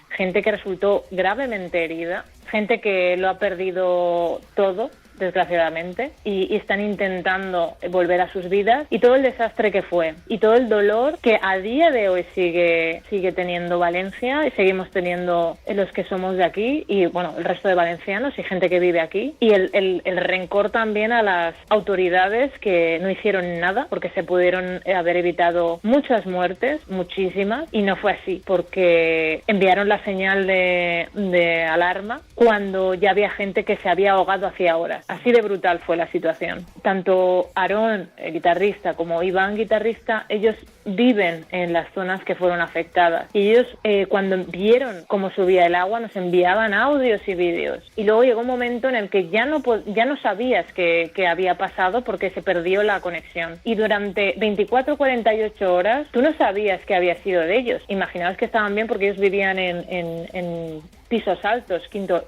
gente que resultó gravemente herida, gente que lo ha perdido todo, desgraciadamente, y están intentando volver a sus vidas, y todo el desastre que fue, y todo el dolor que a día de hoy sigue teniendo Valencia, y seguimos teniendo los que somos de aquí, y bueno, el resto de valencianos y gente que vive aquí, y el rencor también a las autoridades que no hicieron nada, porque se pudieron haber evitado muchas muertes, muchísimas, y no fue así, porque enviaron la señal de alarma cuando ya había gente que se había ahogado hacía horas. Así de brutal fue la situación. Tanto Aarón, guitarrista, como Iván, guitarrista, ellos viven en las zonas que fueron afectadas. Y ellos, cuando vieron cómo subía el agua, nos enviaban audios y vídeos. Y luego llegó un momento en el que ya no sabías qué había pasado porque se perdió la conexión. Y durante 24 o 48 horas, tú no sabías qué había sido de ellos. Imaginaos que estaban bien porque ellos vivían en pisos altos, quinto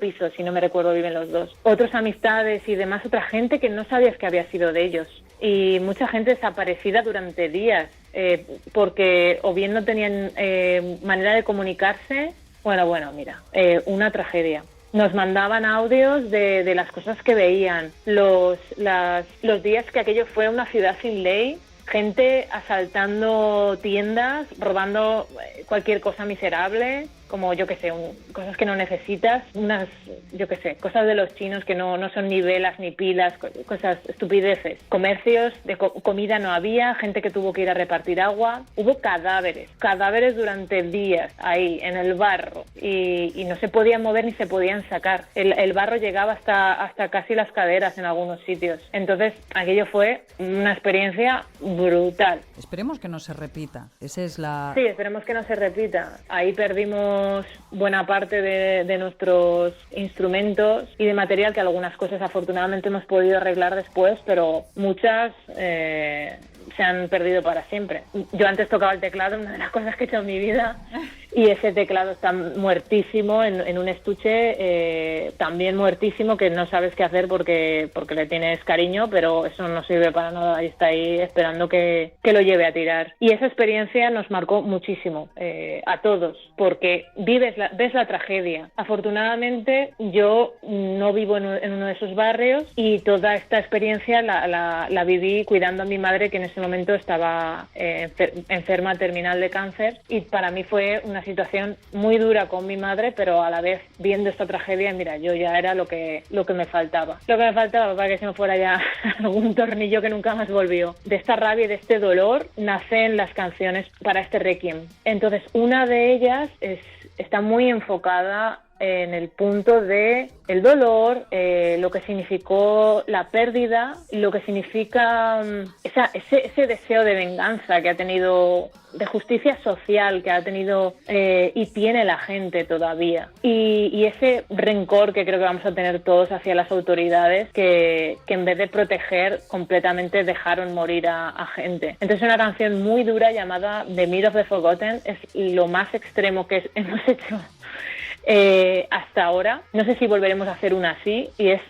piso, si no me recuerdo, viven los dos. Otras amistades y demás, otra gente que no sabías que había sido de ellos. Y mucha gente desaparecida durante días, porque o bien no tenían manera de comunicarse. Bueno, mira, una tragedia. Nos mandaban audios de las cosas que veían, los días que aquello fue una ciudad sin ley, gente asaltando tiendas, robando cualquier cosa miserable. como yo que sé, cosas que no necesitas, yo que sé, cosas de los chinos que no son ni velas ni pilas, cosas estupideces. Comercios de comida no había, gente que tuvo que ir a repartir agua, hubo cadáveres durante días ahí en el barro y no se podían mover ni se podían sacar. El barro llegaba hasta casi las caderas en algunos sitios. Entonces aquello fue una experiencia brutal. Esperemos que no se repita. Esa es la... Sí, esperemos que no se repita. Ahí perdimos buena parte de nuestros instrumentos y de material, que algunas cosas afortunadamente hemos podido arreglar después, pero muchas se han perdido para siempre. Yo antes tocaba el teclado, una de las cosas que he hecho en mi vida, y ese teclado está muertísimo en un estuche, también muertísimo, que no sabes qué hacer porque le tienes cariño, pero eso no sirve para nada y está ahí esperando que lo lleve a tirar. Y esa experiencia nos marcó muchísimo a todos, porque ves la tragedia. Afortunadamente yo no vivo en uno de esos barrios y toda esta experiencia la viví cuidando a mi madre, que en ese momento estaba enferma terminal de cáncer, y para mí fue una situación muy dura con mi madre, pero a la vez viendo esta tragedia, mira, yo ya era lo que me faltaba. Lo que me faltaba para que se me fuera ya algún tornillo que nunca más volvió. De esta rabia y de este dolor nacen las canciones para este Requiem. Entonces, una de ellas está muy enfocada en el punto de el dolor, lo que significó la pérdida, lo que significa ese deseo de venganza que ha tenido, de justicia social que ha tenido y tiene la gente todavía, y ese rencor que creo que vamos a tener todos hacia las autoridades que en vez de proteger completamente dejaron morir a gente. Entonces, una canción muy dura llamada The Myth of the Forgotten es lo más extremo que hemos hecho hasta ahora. No sé si volveremos a hacer una así, y es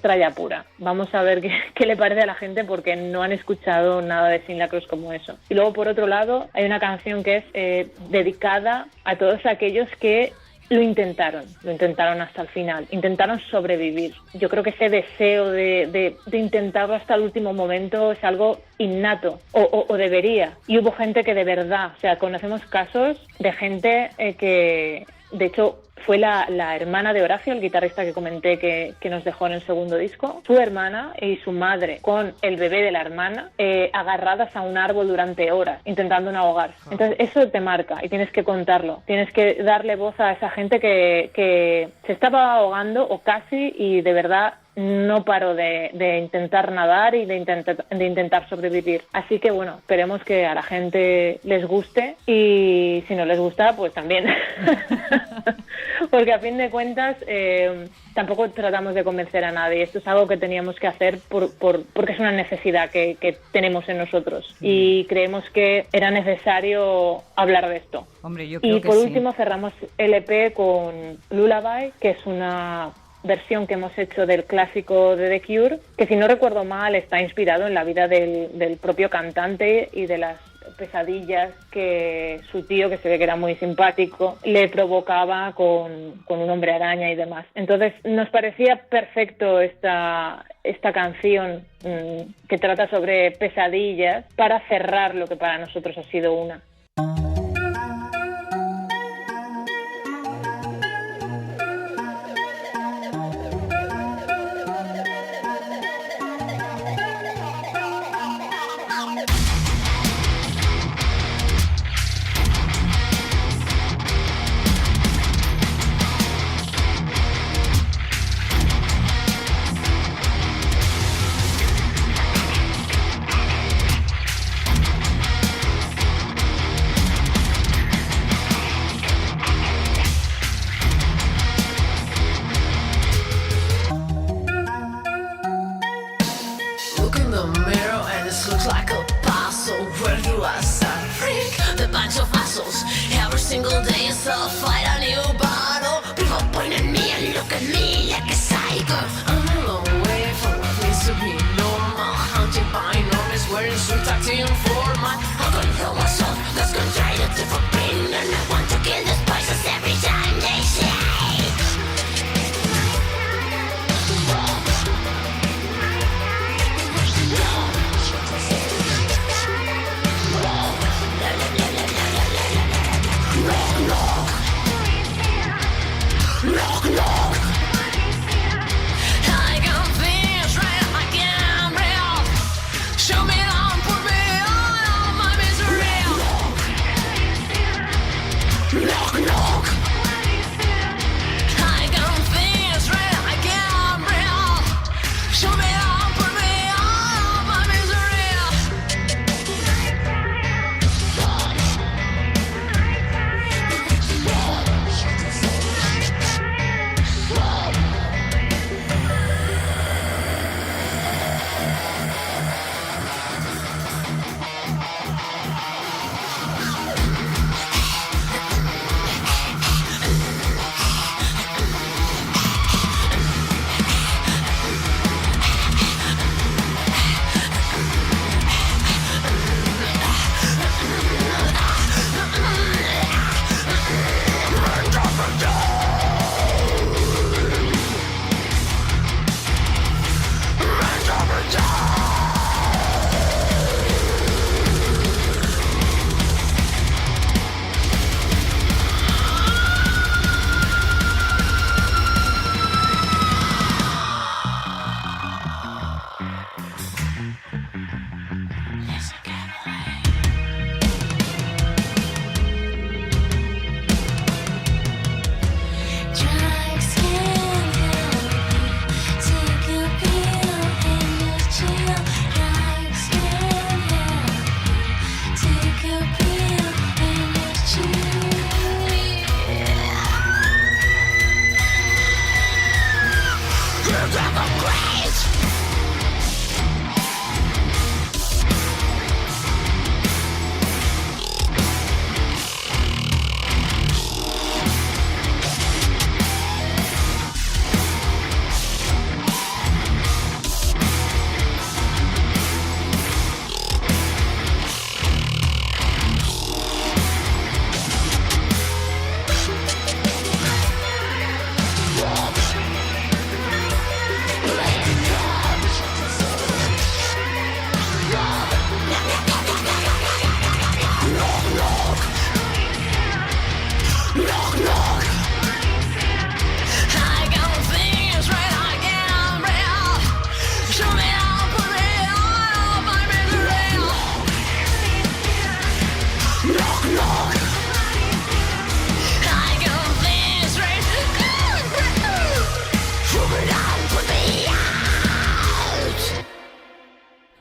tralla pura. Vamos a ver qué le parece a la gente, porque no han escuchado nada de Sin la Cruz como eso. Y luego, por otro lado, hay una canción que es dedicada a todos aquellos que lo intentaron hasta el final, intentaron sobrevivir. Yo creo que ese deseo de intentarlo hasta el último momento es algo innato, o debería. Y hubo gente que de verdad, o sea, conocemos casos de gente que, de hecho, fue la hermana de Horacio, el guitarrista que comenté que nos dejó en el segundo disco, su hermana y su madre con el bebé de la hermana agarradas a un árbol durante horas intentando no ahogarse. Entonces eso te marca y tienes que contarlo, tienes que darle voz a esa gente que se estaba ahogando o casi, y de verdad no paró de intentar nadar y de intentar sobrevivir. Así que bueno, esperemos que a la gente les guste, y si no les gusta, pues también. Porque a fin de cuentas tampoco tratamos de convencer a nadie. Esto es algo que teníamos que hacer porque es una necesidad que tenemos en nosotros, y creemos que era necesario hablar de esto. Hombre, yo creo y por último cerramos el EP con Lullaby, que es una versión que hemos hecho del clásico de The Cure, que si no recuerdo mal está inspirado en la vida del propio cantante y de las pesadillas que su tío, que se ve que era muy simpático, le provocaba con un hombre araña y demás. Entonces nos parecía perfecto esta canción que trata sobre pesadillas para cerrar lo que para nosotros ha sido una.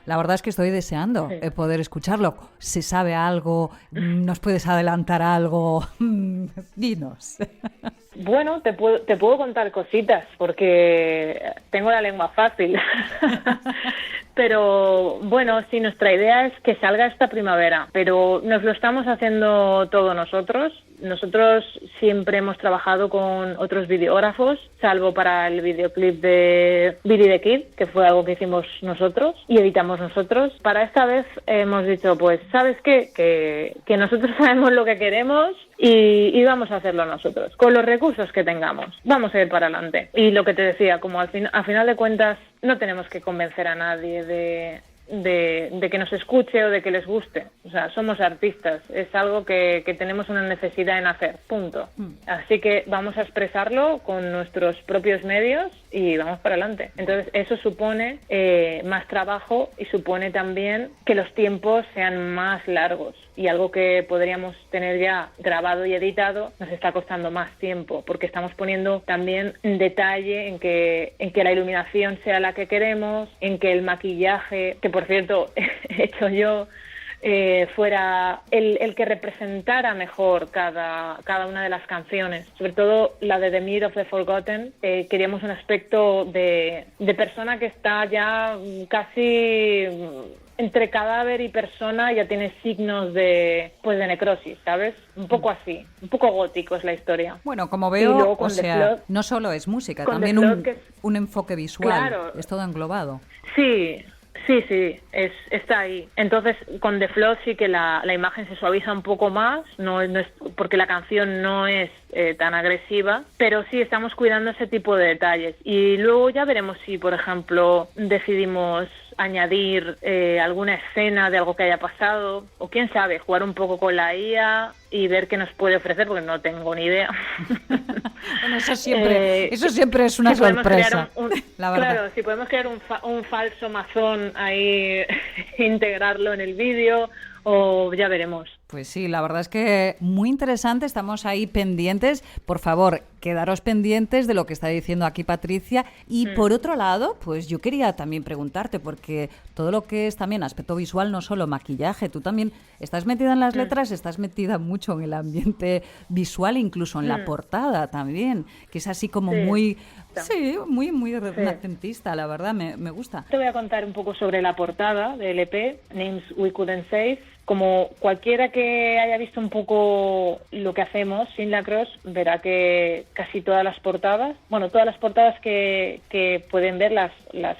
La verdad es que estoy deseando poder escucharlo. ¿Se sabe algo? ¿Nos puedes adelantar algo? Dinos. Bueno, te puedo contar cositas porque tengo la lengua fácil. Pero bueno, sí, nuestra idea es que salga esta primavera, pero nos lo estamos haciendo todo nosotros. Nosotros siempre hemos trabajado con otros videógrafos, salvo para el videoclip de Billy the Kid, que fue algo que hicimos nosotros y editamos nosotros. Para esta vez hemos dicho, pues, ¿sabes qué? Que nosotros sabemos lo que queremos y vamos a hacerlo nosotros, con los recursos que tengamos. Vamos a ir para adelante. Y lo que te decía, como al final de cuentas, no tenemos que convencer a nadie de que nos escuche o de que les guste. O sea, somos artistas, es algo que tenemos una necesidad en hacer, punto. Así que vamos a expresarlo con nuestros propios medios y vamos para adelante. Entonces eso supone más trabajo y supone también que los tiempos sean más largos, y algo que podríamos tener ya grabado y editado nos está costando más tiempo, porque estamos poniendo también detalle en que la iluminación sea la que queremos, en que el maquillaje, que por cierto he hecho yo, fuera el que representara mejor cada una de las canciones, sobre todo la de The Myth of the Forgotten. Queríamos un aspecto de persona que está ya casi entre cadáver y persona, ya tiene signos de necrosis, ¿sabes? Un poco así, un poco gótico es la historia. Bueno, como veo, o sea, no solo es música, también un enfoque visual, claro, es todo englobado. Sí, está ahí. Entonces, con The Flood sí que la imagen se suaviza un poco más, no es porque la canción no es tan agresiva, pero sí estamos cuidando ese tipo de detalles. Y luego ya veremos si, por ejemplo, decidimos añadir alguna escena de algo que haya pasado, o quién sabe, jugar un poco con la IA y ver qué nos puede ofrecer, porque no tengo ni idea. Bueno, eso siempre es una sorpresa, la verdad. Claro, si podemos crear un falso mazón ahí, integrarlo en el vídeo, o ya veremos. Pues sí, la verdad es que muy interesante, estamos ahí pendientes. Por favor, quedaros pendientes de lo que está diciendo aquí Patricia. Y por otro lado, pues yo quería también preguntarte, porque todo lo que es también aspecto visual, no solo maquillaje, tú también estás metida en las letras, estás metida mucho en el ambiente visual, incluso en la portada también, que es así como muy renacentista, la verdad, me gusta. Te voy a contar un poco sobre la portada del EP, Names We Couldn't Save. Como cualquiera que haya visto un poco lo que hacemos sin Lacrosse, verá que casi todas las portadas que pueden ver las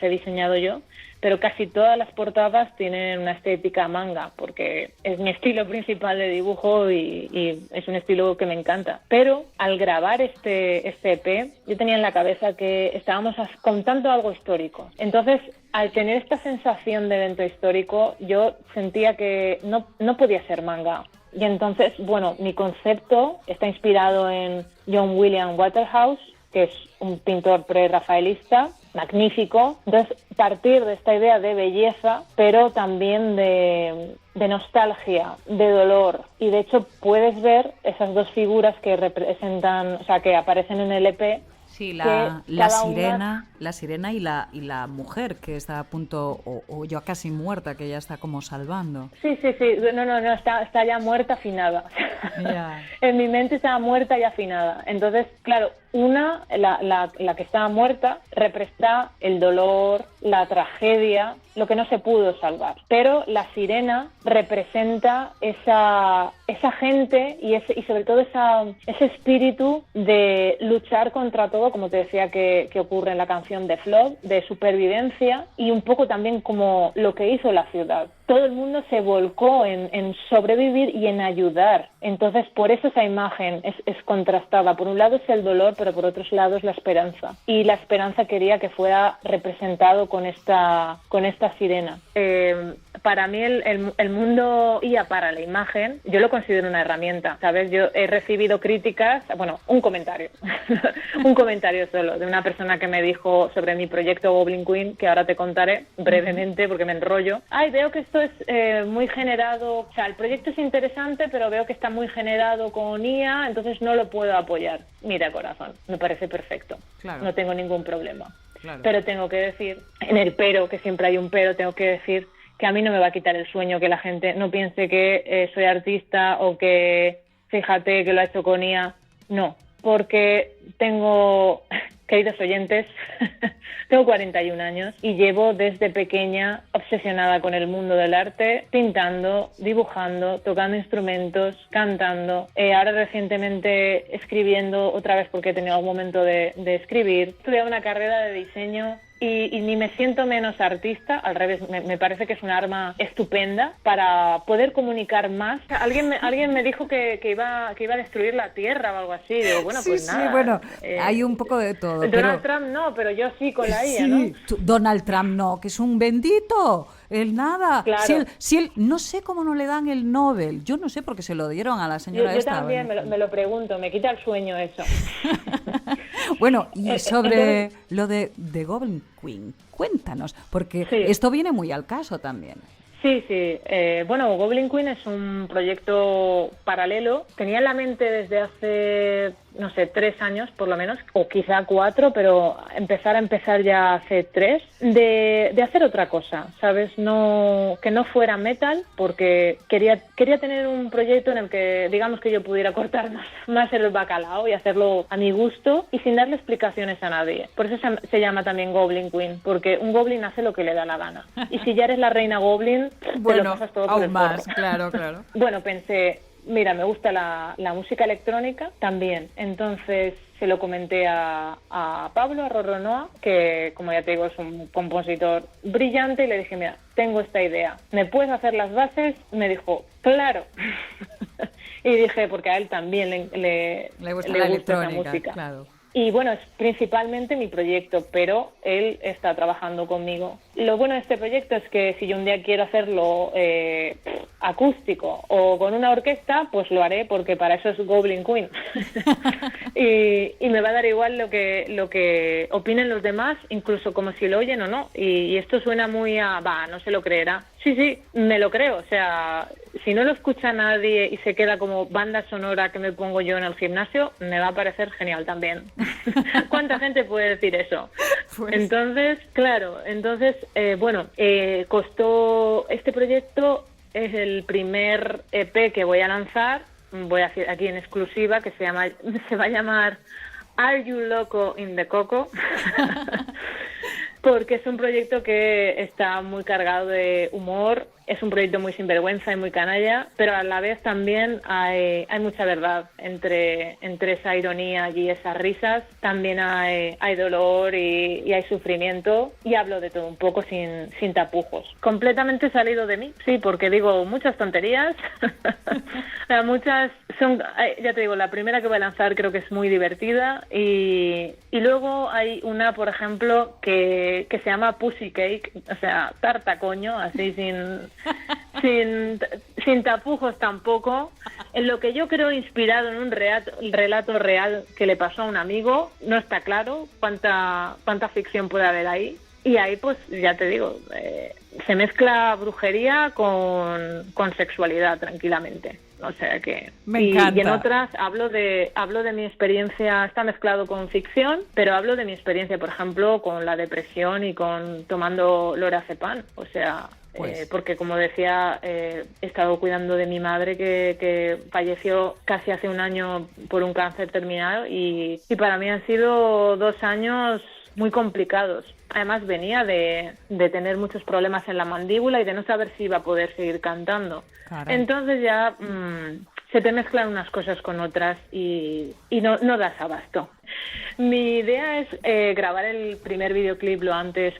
he diseñado yo, pero casi todas las portadas tienen una estética manga, porque es mi estilo principal de dibujo y es un estilo que me encanta. Pero al grabar este EP, yo tenía en la cabeza que estábamos contando algo histórico. Entonces, al tener esta sensación de evento histórico, yo sentía que no podía ser manga. Y entonces, bueno, mi concepto está inspirado en John William Waterhouse, que es un pintor pre-rafaelista magnífico. Entonces, partir de esta idea de belleza, pero también de nostalgia, de dolor. Y de hecho puedes ver esas dos figuras que representan, o sea, que aparecen en el EP. Sí, la sirena y la mujer que está a punto, o ya casi muerta, que ya está como salvando. Sí, no, está ya muerta, afinada. Yeah. En mi mente estaba muerta y afinada. Entonces, claro, la que estaba muerta representa el dolor, la tragedia, lo que no se pudo salvar. Pero la sirena representa esa gente y sobre todo ese espíritu de luchar contra todo, como te decía que ocurre en la canción de Flood, de supervivencia, y un poco también como lo que hizo la ciudad. Todo el mundo se volcó en sobrevivir y en ayudar. Entonces, por eso esa imagen es contrastada. Por un lado es el dolor, pero por otros lados la esperanza. Y la esperanza quería que fuera representado con esta sirena. Para mí el mundo IA para la imagen, yo lo considero una herramienta, ¿sabes? Yo he recibido críticas, bueno, un comentario solo, de una persona que me dijo sobre mi proyecto Goblin Queen, que ahora te contaré brevemente porque me enrollo. Veo que esto es muy generado, o sea, el proyecto es interesante, pero veo que está muy generado con IA, entonces no lo puedo apoyar. Mira, corazón, me parece perfecto, claro. No tengo ningún problema. Pero tengo que decir, en el pero, que siempre hay un pero, tengo que decir que a mí no me va a quitar el sueño que la gente no piense que soy artista o que, fíjate, que lo ha hecho con IA. No, porque tengo, queridos oyentes, tengo 41 años y llevo desde pequeña obsesionada con el mundo del arte, pintando, dibujando, tocando instrumentos, cantando. Ahora recientemente escribiendo otra vez porque he tenido algún momento de escribir. Estudié una carrera de diseño y ni me siento menos artista, al revés, me parece que es un arma estupenda para poder comunicar más. Alguien me dijo que iba a destruir la Tierra o algo así. Digo, bueno, pues nada. Sí, bueno, hay un poco de todo. Donald Trump no, pero yo sí con la IA, ¿no? Donald Trump no, que es un bendito. Él nada. Claro. Si él, no sé cómo no le dan el Nobel. Yo no sé por qué se lo dieron a la señora yo esta. También me lo pregunto, me quita el sueño eso. Bueno, y sobre lo de Goblin Queen, cuéntanos, porque esto viene muy al caso también. Sí. Bueno, Goblin Queen es un proyecto paralelo. Tenía en la mente desde hace, no sé, 3 años por lo menos, o quizá 4, pero empezar ya hace 3, de hacer otra cosa, ¿sabes? Que no fuera metal, porque quería tener un proyecto en el que, digamos, que yo pudiera cortar más el bacalao y hacerlo a mi gusto y sin darle explicaciones a nadie. Por eso se llama también Goblin Queen, porque un goblin hace lo que le da la gana. Y si ya eres la reina goblin, te lo pasas todo por el más, forro. Claro. Bueno, pensé, mira, me gusta la música electrónica también. Entonces se lo comenté a Pablo, a Roronoa, que, como ya te digo, es un compositor brillante, y le dije, mira, tengo esta idea, ¿me puedes hacer las bases? Me dijo, claro. Y dije, porque a él también le gusta la música. Claro. Y bueno, es principalmente mi proyecto, pero él está trabajando conmigo. Lo bueno de este proyecto es que si yo un día quiero hacerlo acústico o con una orquesta, pues lo haré, porque para eso es Goblin Queen. y me va a dar igual lo que opinen los demás, incluso como si lo oyen o no. Y esto suena muy no se lo creerá. Sí, me lo creo. O sea, si no lo escucha nadie y se queda como banda sonora que me pongo yo en el gimnasio, me va a parecer genial también. ¿Cuánta gente puede decir eso? Pues. Entonces, claro, costó este proyecto, es el primer EP que voy a lanzar, voy a hacer aquí en exclusiva, que se va a llamar Are You Loco in the Coco? Porque es un proyecto que está muy cargado de humor, es un proyecto muy sinvergüenza y muy canalla, pero a la vez también hay mucha verdad entre esa ironía y esas risas. También hay dolor y hay sufrimiento, y hablo de todo un poco sin tapujos. Completamente salido de mí, sí, porque digo muchas tonterías. Muchas son, ya te digo, la primera que voy a lanzar creo que es muy divertida, y luego hay una, por ejemplo, que se llama Pussy Cake, o sea, tarta coño, así sin tapujos tampoco, en lo que yo creo inspirado en un relato real que le pasó a un amigo. No está claro cuánta ficción puede haber ahí, y ahí pues ya te digo, se mezcla brujería con sexualidad tranquilamente. O sea que me encanta. Y en otras hablo de mi experiencia, está mezclado con ficción, pero hablo de mi experiencia, por ejemplo, con la depresión y con tomando lorazepam. O sea, pues. Porque como decía, he estado cuidando de mi madre que falleció casi hace un año por un cáncer terminal, y para mí han sido 2 años muy complicados. Además venía de tener muchos problemas en la mandíbula y de no saber si iba a poder seguir cantando. Caray. Entonces ya se te mezclan unas cosas con otras y no das abasto. Mi idea es grabar el primer videoclip lo antes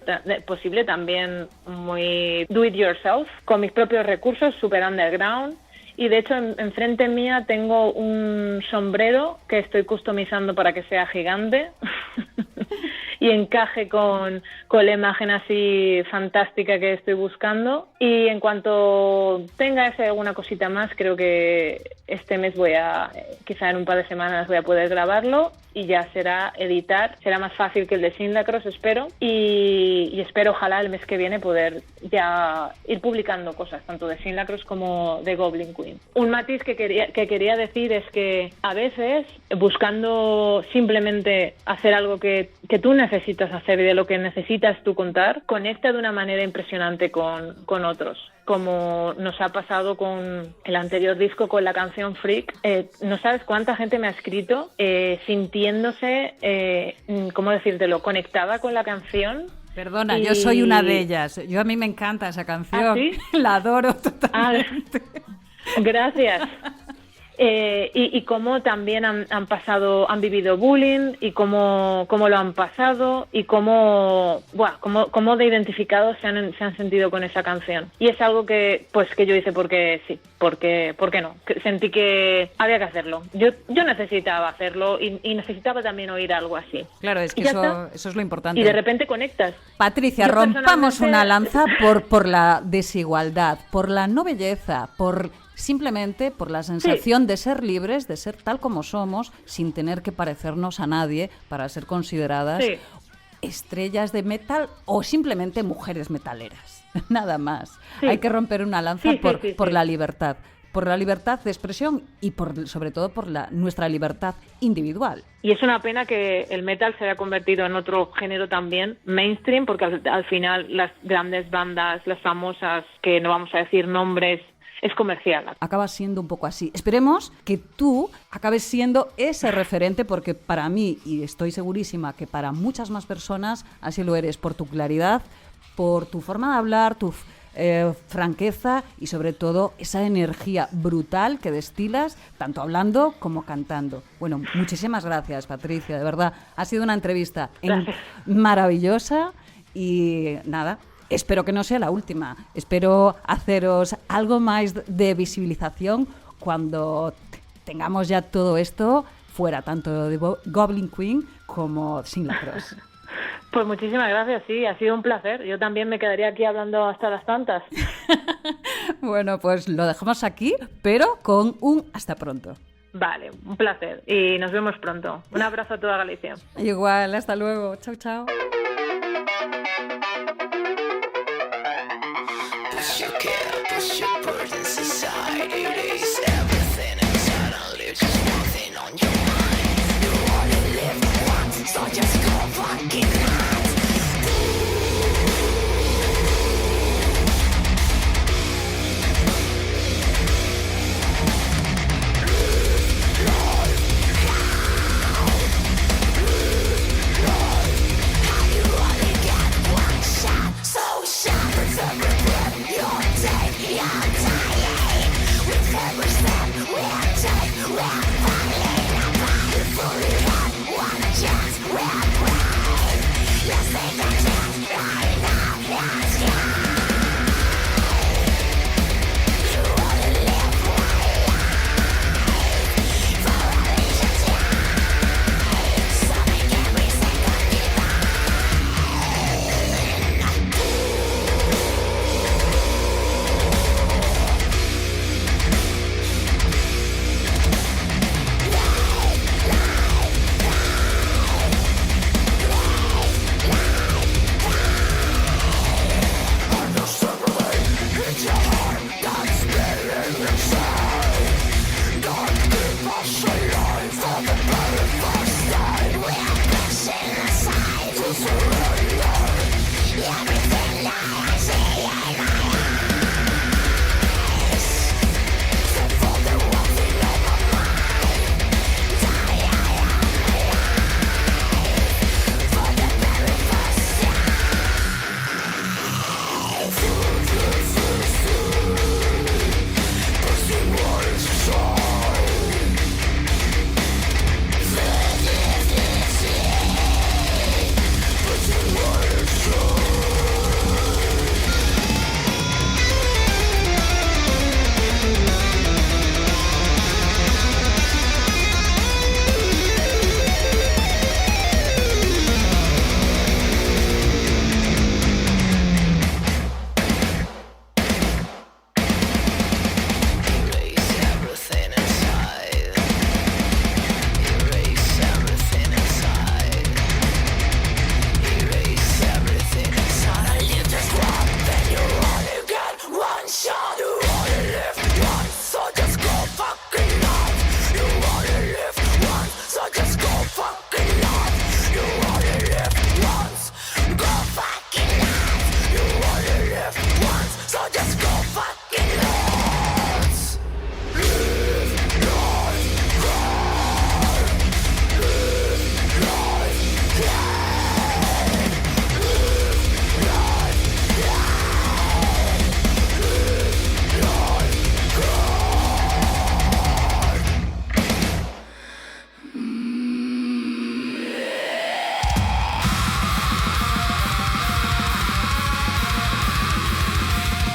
posible, también muy do it yourself, con mis propios recursos, super underground. Y de hecho, enfrente mía tengo un sombrero que estoy customizando para que sea gigante y encaje con la imagen así fantástica que estoy buscando. Y en cuanto tenga alguna cosita más, creo que este mes quizá en un par de semanas voy a poder grabarlo y ya será más fácil que el de Simulacros, espero, y espero ojalá el mes que viene poder ya ir publicando cosas, tanto de Simulacros como de Goblin Queen. Un matiz que quería decir es que a veces, buscando simplemente hacer algo que tú necesitas hacer y de lo que necesitas tú contar, conecta de una manera impresionante con otros. Como nos ha pasado con el anterior disco, con la canción Freak. No sabes cuánta gente me ha escrito sintiéndose, ¿cómo decírtelo?, conectada con la canción. Perdona, yo soy una de ellas. A mí me encanta esa canción. ¿Ah, sí? La adoro totalmente. Gracias. Y cómo también han vivido bullying y cómo lo han pasado y cómo de identificados se han sentido con esa canción. Y es algo que yo hice porque sí, ¿por qué no? Sentí que había que hacerlo. Yo necesitaba hacerlo y necesitaba también oír algo así. Claro, es que eso es lo importante. Y de repente conectas. Patricia, rompamos una lanza por la desigualdad, por la no belleza, simplemente por la sensación de ser libres, de ser tal como somos, sin tener que parecernos a nadie para ser consideradas estrellas de metal o simplemente mujeres metaleras. Nada más. Sí. Hay que romper una lanza por la libertad. Por la libertad de expresión y sobre todo por nuestra libertad individual. Y es una pena que el metal se haya convertido en otro género también mainstream, porque al final las grandes bandas, las famosas, que no vamos a decir nombres, es comercial. Acaba siendo un poco así. Esperemos que tú acabes siendo ese referente, porque para mí, y estoy segurísima que para muchas más personas, así lo eres, por tu claridad, por tu forma de hablar, tu franqueza y sobre todo esa energía brutal que destilas, tanto hablando como cantando. Bueno, muchísimas gracias, Patricia, de verdad. Ha sido una entrevista maravillosa y nada, espero que no sea la última. Espero haceros algo más de visibilización cuando tengamos ya todo esto fuera, tanto de Goblin Queen como Simulacros. Pues muchísimas gracias, sí, ha sido un placer. Yo también me quedaría aquí hablando hasta las tantas. Bueno, pues lo dejamos aquí, pero con un hasta pronto. Vale, un placer y nos vemos pronto. Un abrazo a toda Galicia. Igual, hasta luego. Chao, chao.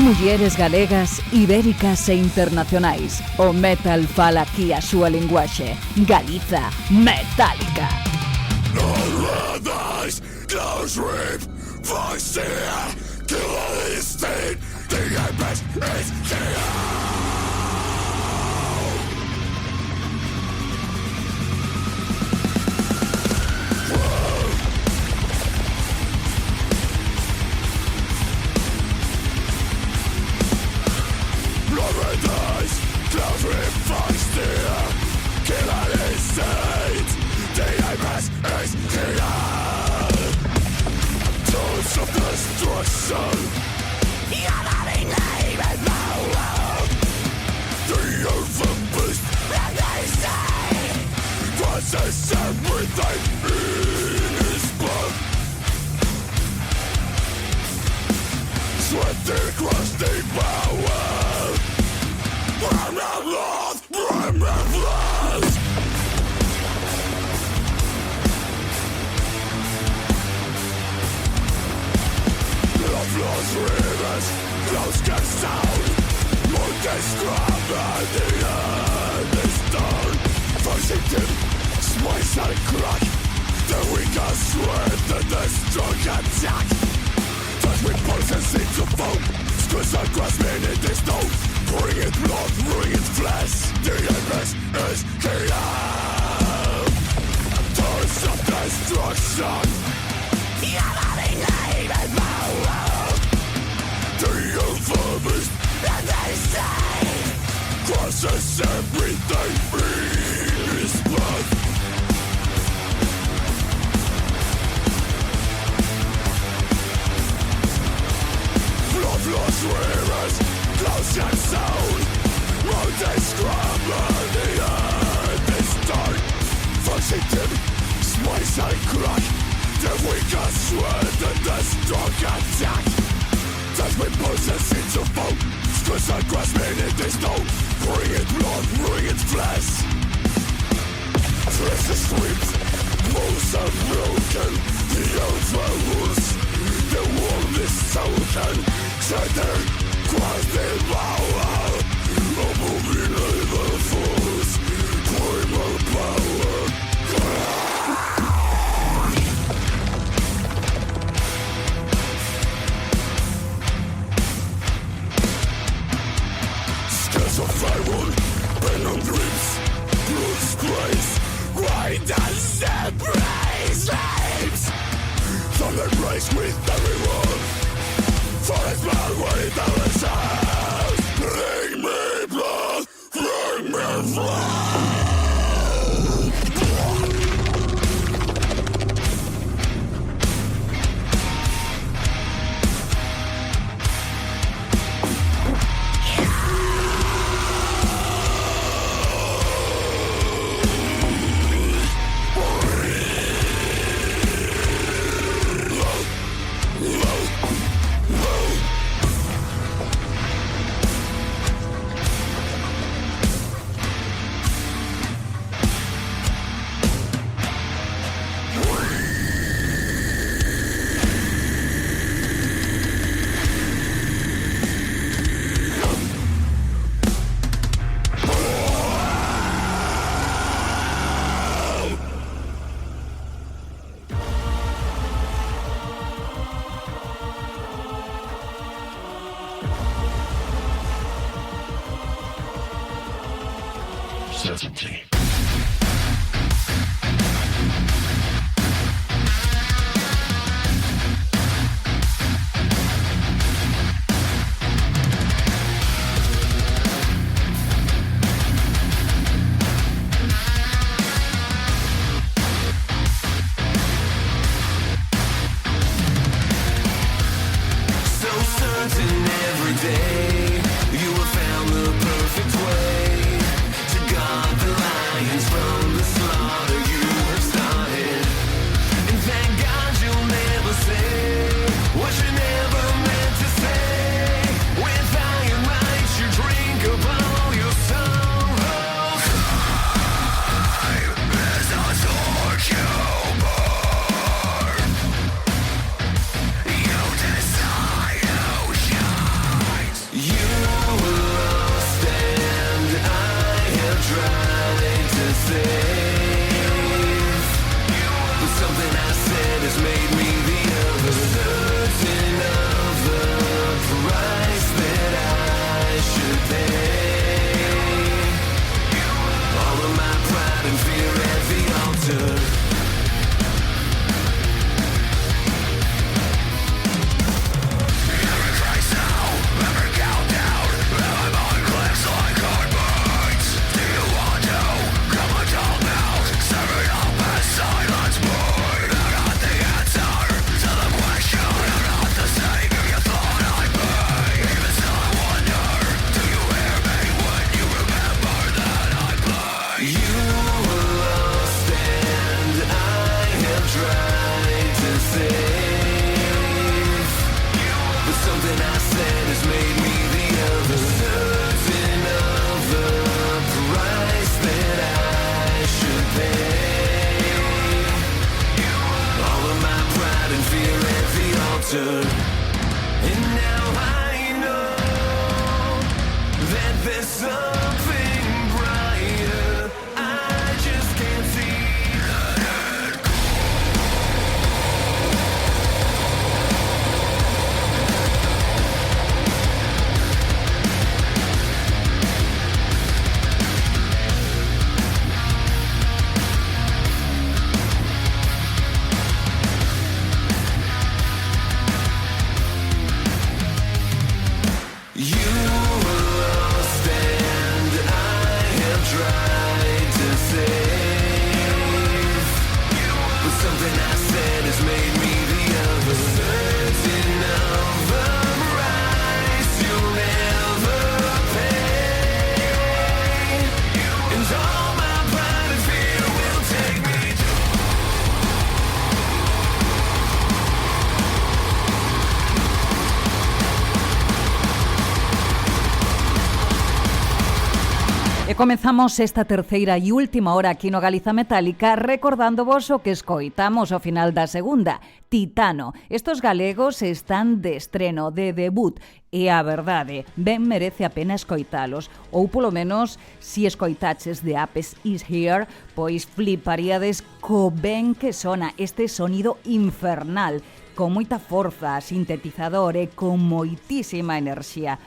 mulleres galegas, ibéricas e internacionais. O metal fala aquí a súa linguaxe. Galiza Metálica. You have found the perfect way to guard the line. Comezamos esta terceira e última hora aquí no Galiza Metálica recordándovos o que escoitamos ao final da segunda, Titano. Estos galegos están de estreno, de debut, e a verdade, ben merece a pena escoitalos, ou polo menos, si escoitaches The Apes Is Here, pois fliparíades co ben que sona este sonido infernal, con moita forza, sintetizador e con moitísima enerxía.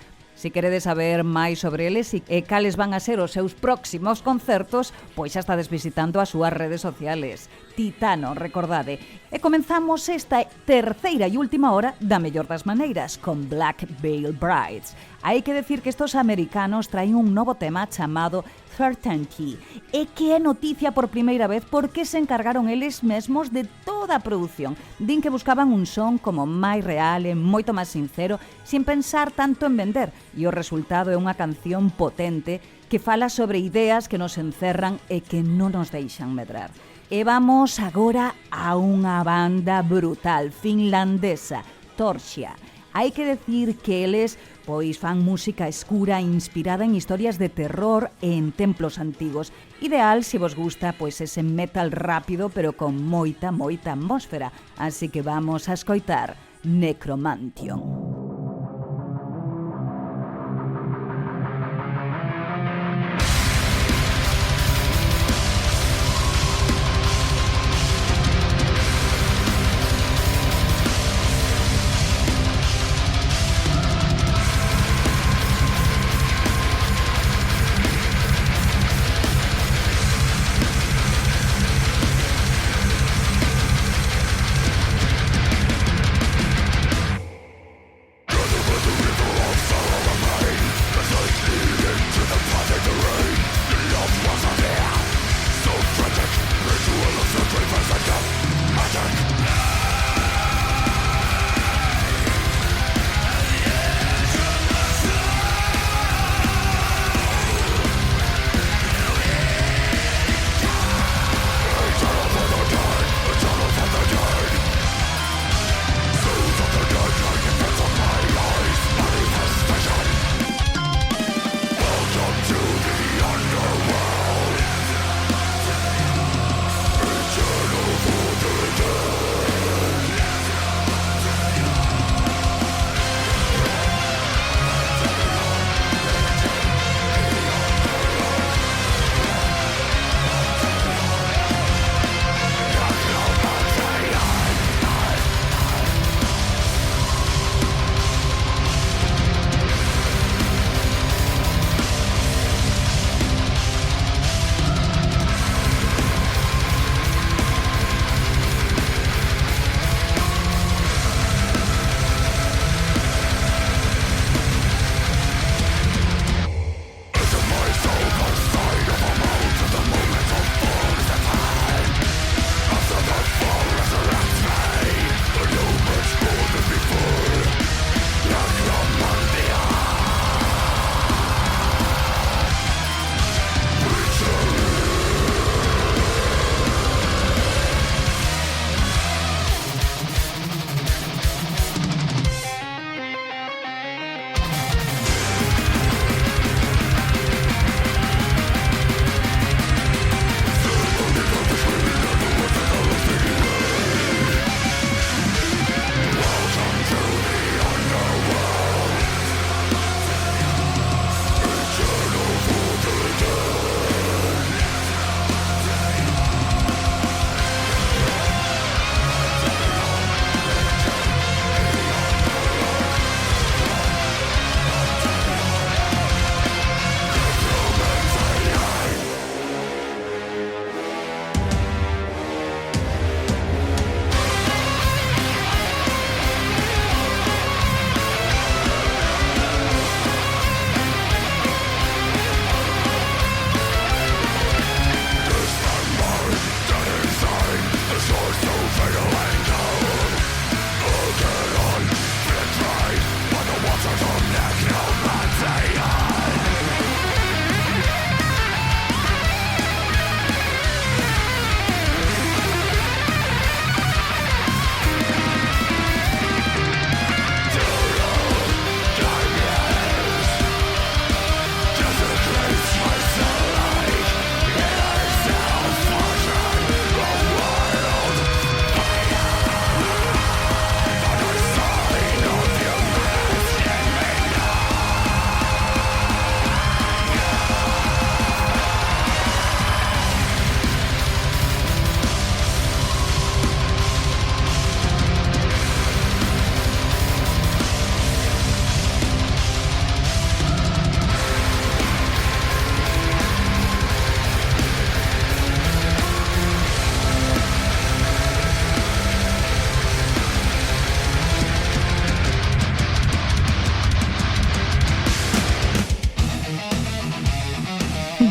Se queredes saber máis sobre eles e cales van a ser os seus próximos concertos, pois xa estades visitando as súas redes sociales. Titano, recordade. E comenzamos esta terceira e última hora da mellor das maneiras, con Black Veil Brides. Hai que decir que estos americanos traen un novo tema chamado Certainty, e que é noticia por primeira vez porque se encargaron eles mesmos de toda a produción. Din que buscaban un son como máis real e moito máis sincero, sin pensar tanto en vender, e o resultado é unha canción potente que fala sobre ideas que nos encerran e que non nos deixan medrar. E vamos agora a unha banda brutal finlandesa, Torsia. Hai que decir que eles pois fan música escura inspirada en historias de terror e en templos antigos. Ideal se vos gusta pois ese metal rápido pero con moita atmósfera. Así que vamos a escoitar Necromantion.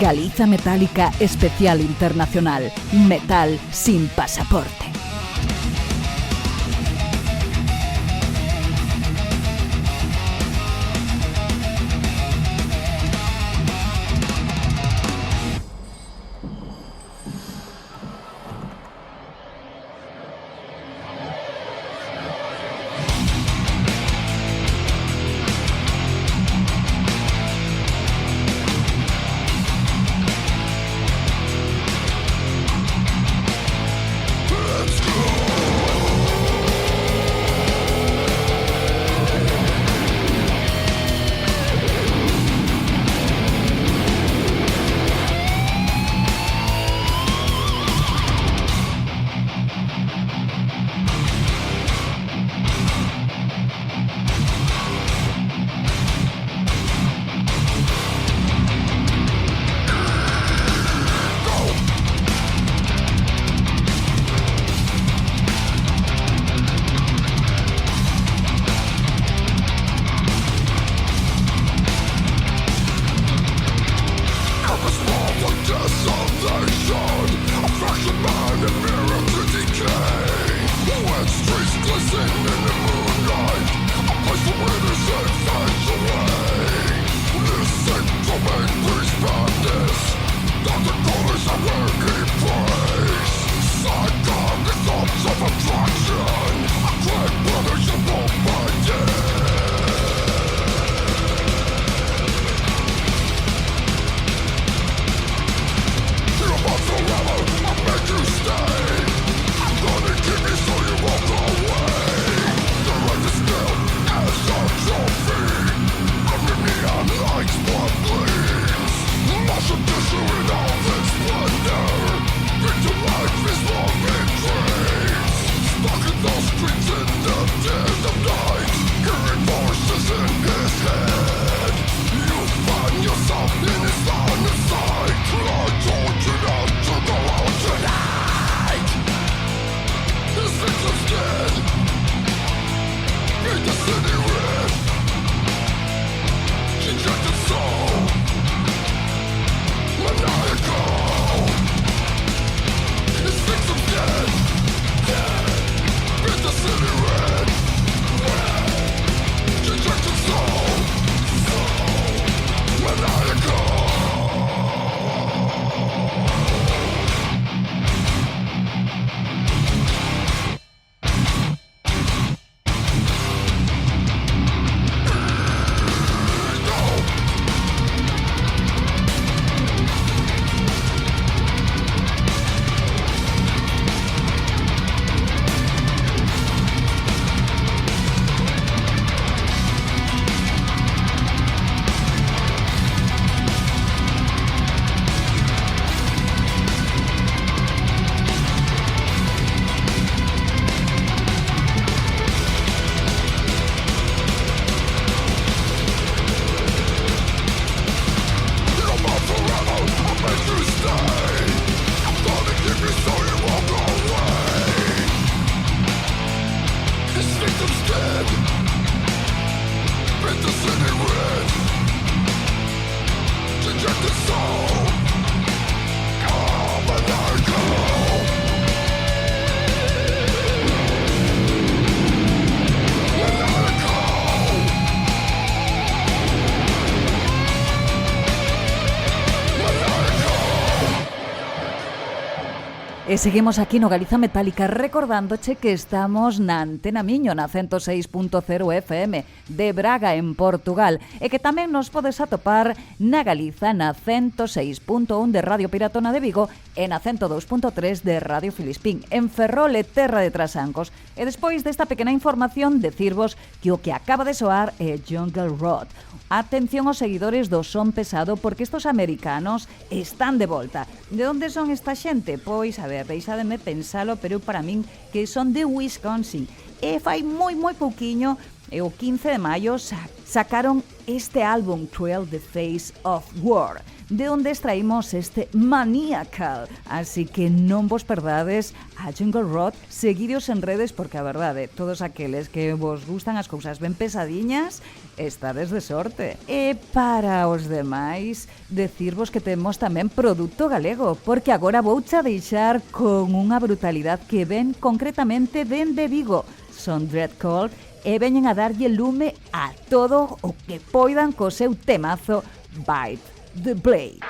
Galiza Metálica Especial Internacional. Metal sin pasaporte. E seguimos aquí no Galiza Metálica recordándoche que estamos na Antena Miño na 106.0 FM de Braga en Portugal e que tamén nos podes atopar na Galiza na 106.1 de Radio Piratona de Vigo e na 102.3 de Radio Filispín en Ferrol e Terra de Trasancos. E despois desta pequena información decirvos que o que acaba de soar é Jungle Road. Atención aos seguidores do son pesado porque estos americanos están de volta. De onde son esta xente? Pois, a ver, deixademe pensalo, pero para min que son de Wisconsin. E fai moi pouquiño E o 15 de maio sacaron este álbum Trail the Face of War, de onde extraímos este Maniacal. Así que non vos perdades a Jungle Rot, seguidos en redes, porque a verdade, todos aqueles que vos gustan as cousas ben pesadiñas, estades de sorte. E para os demais, decirvos que temos tamén produto galego, porque agora vouche a deixar con unha brutalidade que ven concretamente dende Vigo. Son Dread Cold e veñen a darlle lume a todo o que poidan co seu temazo Bite the Blade.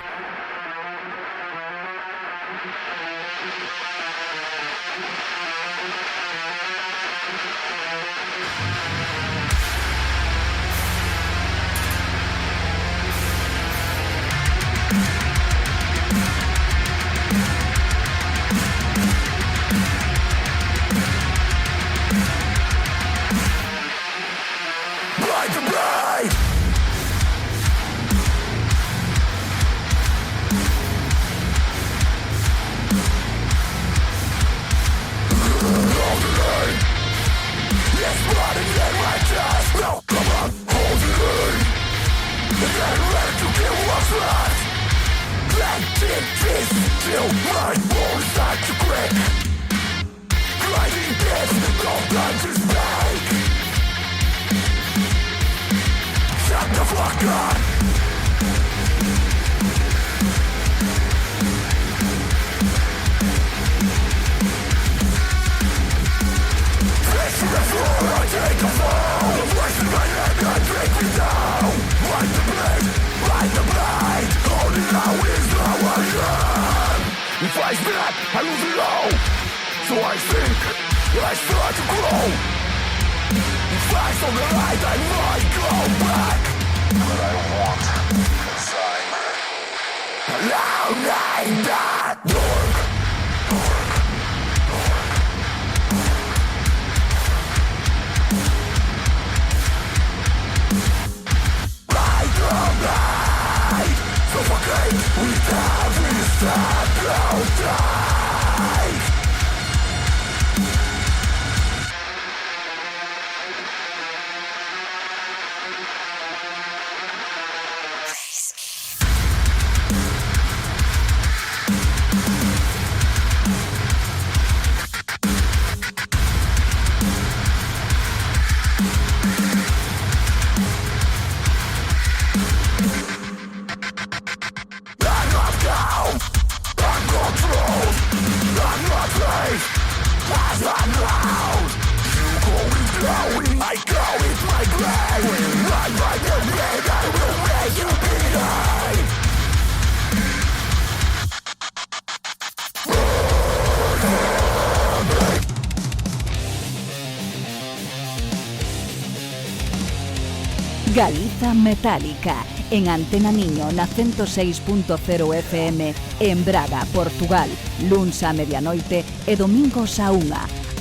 Galiza Metálica, en Antena Niño na 106.0 FM en Braga, Portugal, luns a medianoite e domingos a 1.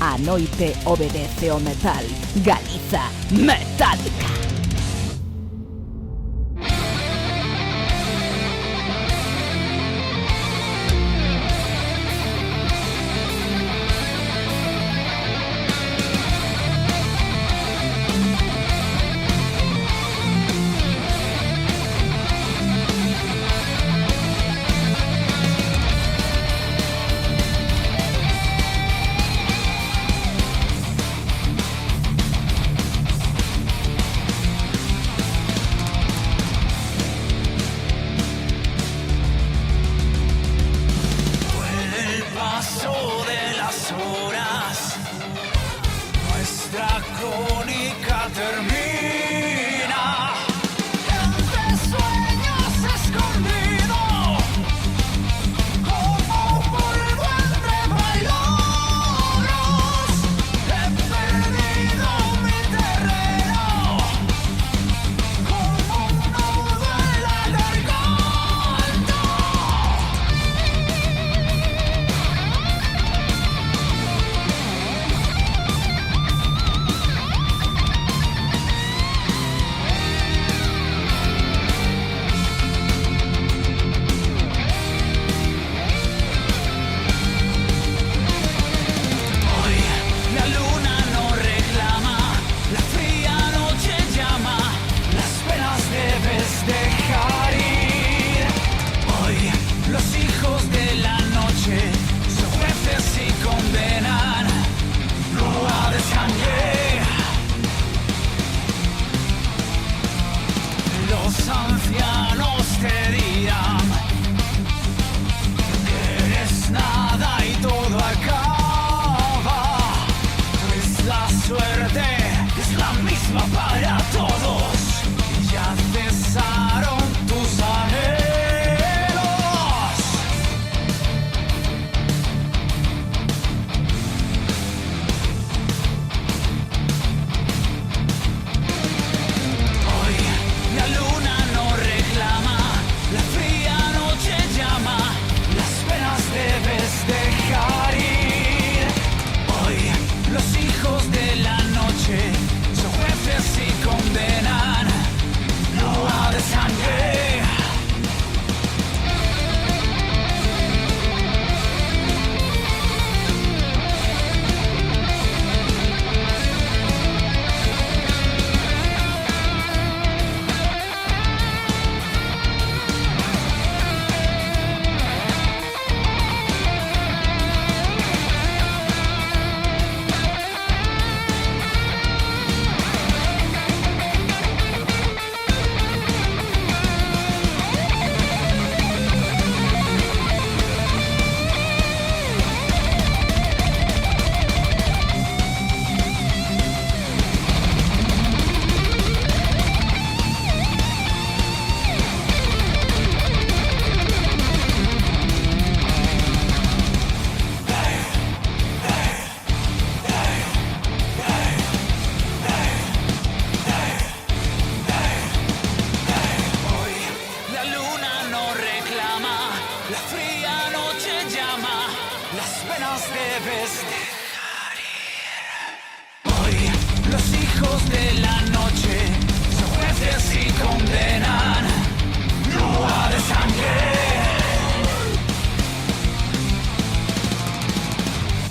A noite obedece o metal. Galiza Metálica. La fría noche llama, las penas debes dejar ir. Hoy los hijos de la noche son jueces y condenan lua de sangre.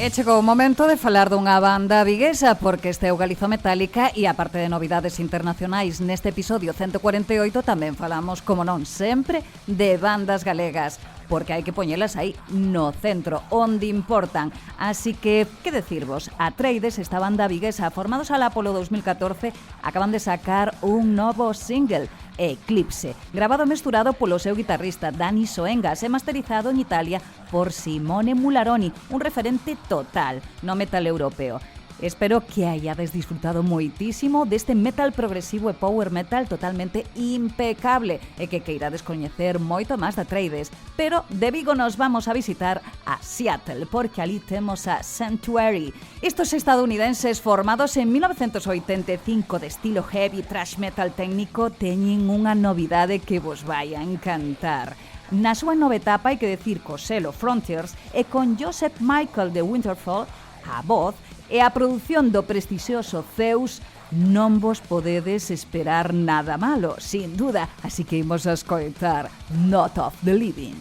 E chegou o momento de falar dunha banda viguesa porque este é o Galiza Metálica e aparte de novidades internacionais neste episodio 148 tamén falamos, como non sempre, de bandas galegas porque hai que poñelas aí no centro, onde importan. Así que, que decirvos, Atreides, esta banda viguesa formados alá polo 2014, acaban de sacar un novo single, Eclipse, grabado e mesturado polo seu guitarrista Dani Soengas e masterizado en Italia por Simone Mularoni, un referente total no metal europeo. Espero que hayades disfrutado moitísimo deste metal progresivo e power metal totalmente impecable e que queirades coñecer moito máis de Atreides. Pero de Vigo nos vamos a visitar a Seattle, porque ali temos a Sanctuary. Estos estadounidenses formados en 1985 de estilo heavy thrash metal técnico teñen unha novidade que vos vai a encantar. Na súa nova etapa, hai que decir co selo Frontiers e con Joseph Michael de Winterfell a voz e a produción do prestixioso Zeus, non vos podedes esperar nada malo, sin duda, así que imos a escoitar Not of the Living.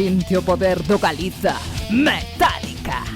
Sinte o poder do Galiza, Metallica.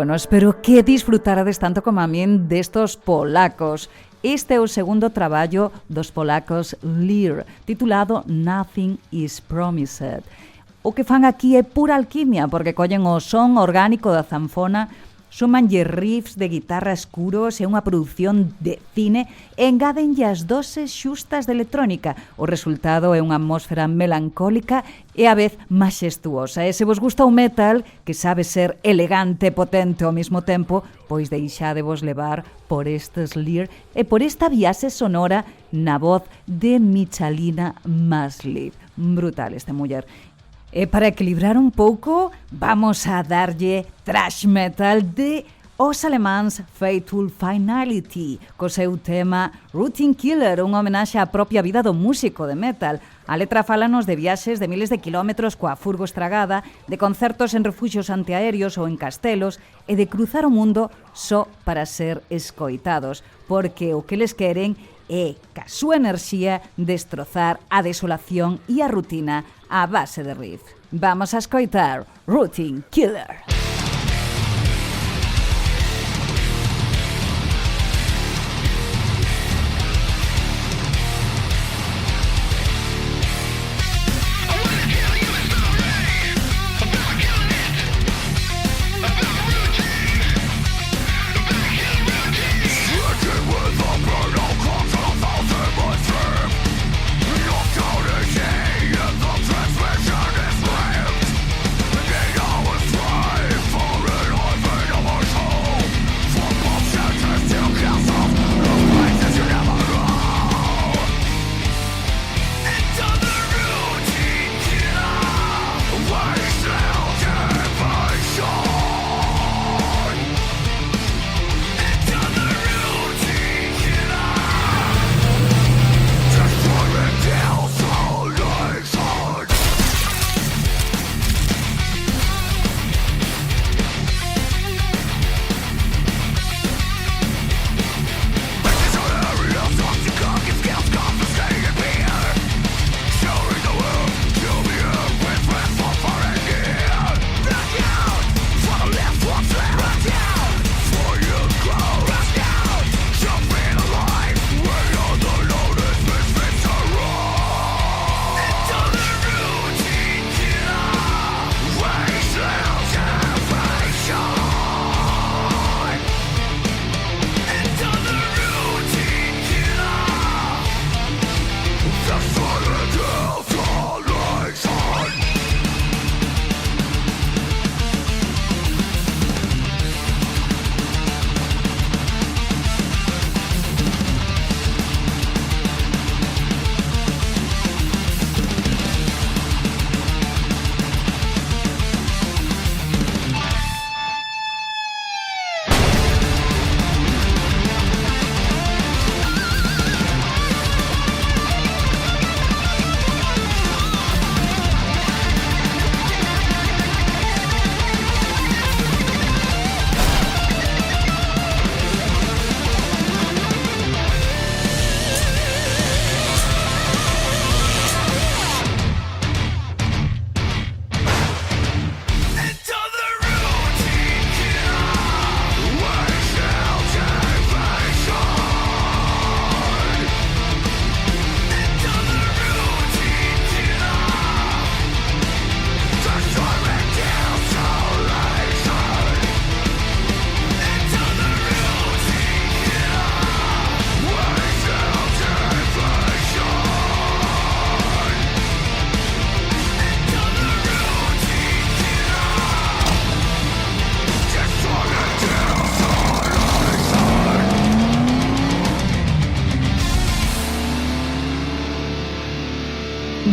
Bueno, espero que disfrutarades tanto como a min destos polacos. Este é o segundo traballo dos polacos Lear, titulado Nothing is Promised. O que fan aquí é pura alquimia, porque collen o son orgánico da zanfona, súmanlle riffs de guitarra escuros e unha produción de cine e engádenlle as doses xustas de electrónica. O resultado é unha atmósfera melancólica e a vez maxestuosa. E se vos gusta o metal, que sabe ser elegante e potente ao mesmo tempo, pois deixadevos levar por estes Lear e por esta viaxe sonora na voz de Michalina Masliv. Brutal esta muller. E para equilibrar un pouco, vamos a darlle thrash metal de os alemáns Faithful Finality, co seu tema Routine Killer, unha homenaxe á propia vida do músico de metal. A letra fálanos de viaxes de miles de kilómetros coa furgo estragada, de concertos en refuxios antiaéreos ou en castelos, e de cruzar o mundo só para ser escoitados, porque o que les queren é, ca súa enerxía, destrozar a desolación e a rutina a base de riff. Vamos a escoitar Routine Killer.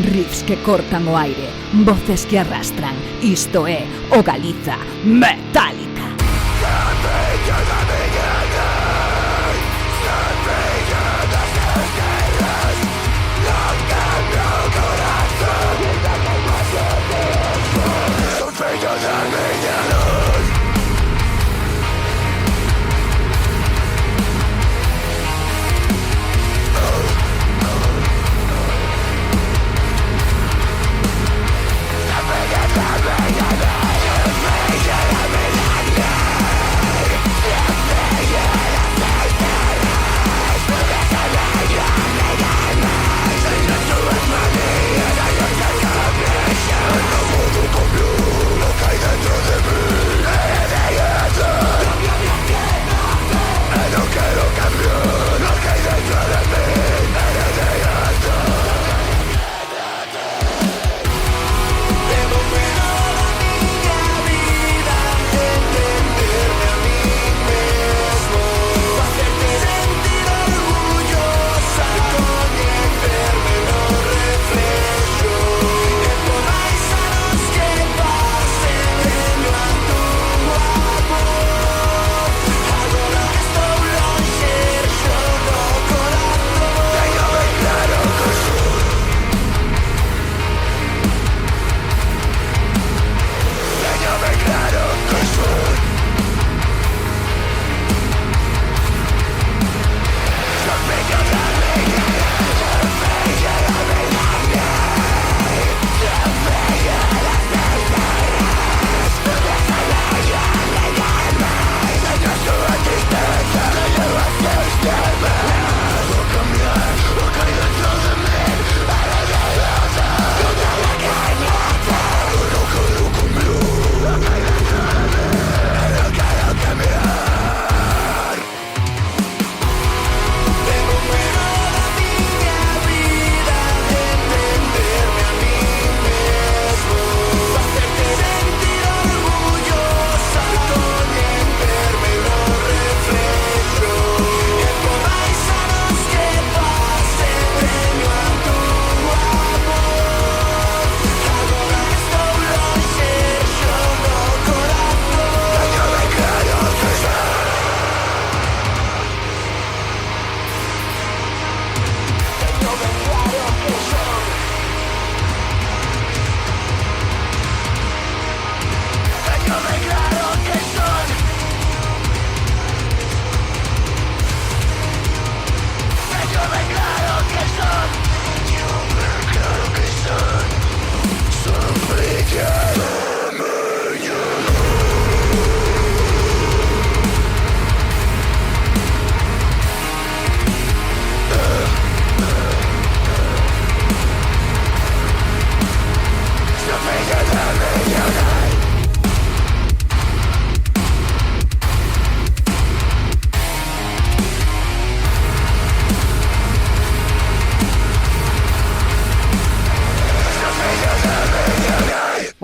riffs que cortan o aire, voces que arrastran. Isto é o Galiza Metálica.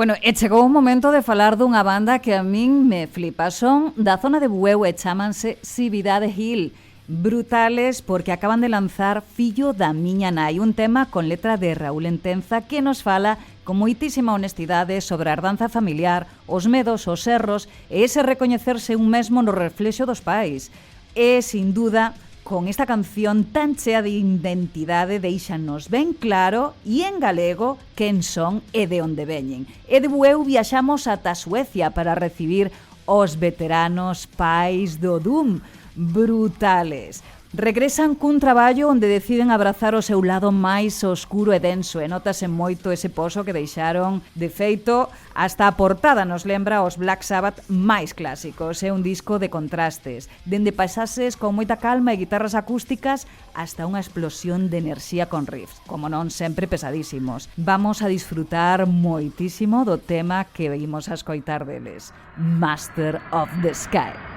Bueno, e chegou o momento de falar dunha banda que a min me flipa. Son da zona de Bueu e chámanse Cividade Hill. Brutales porque acaban de lanzar Fillo da miña nai, un tema con letra de Raúl Entenza que nos fala con moitísima honestidade sobre a herdanza familiar, os medos, os erros e ese recoñecerse un mesmo no reflexo dos pais. E, sin duda, con esta canción tan chea de identidade deixanos ben claro e en galego quen son e de onde veñen. E de Bueu viaxamos ata Suecia para recibir os veteranos pais do Doom. Brutales. Regresan cun traballo onde deciden abrazar o seu lado máis oscuro e denso e notase moito ese pozo que deixaron. De feito, hasta a portada nos lembra os Black Sabbath máis clásicos. É un disco de contrastes, dende paisaxes con moita calma e guitarras acústicas hasta unha explosión de enerxía con riffs, como non sempre pesadísimos. Vamos a disfrutar moitísimo do tema que veimos a escoitar deles, Master of the Sky.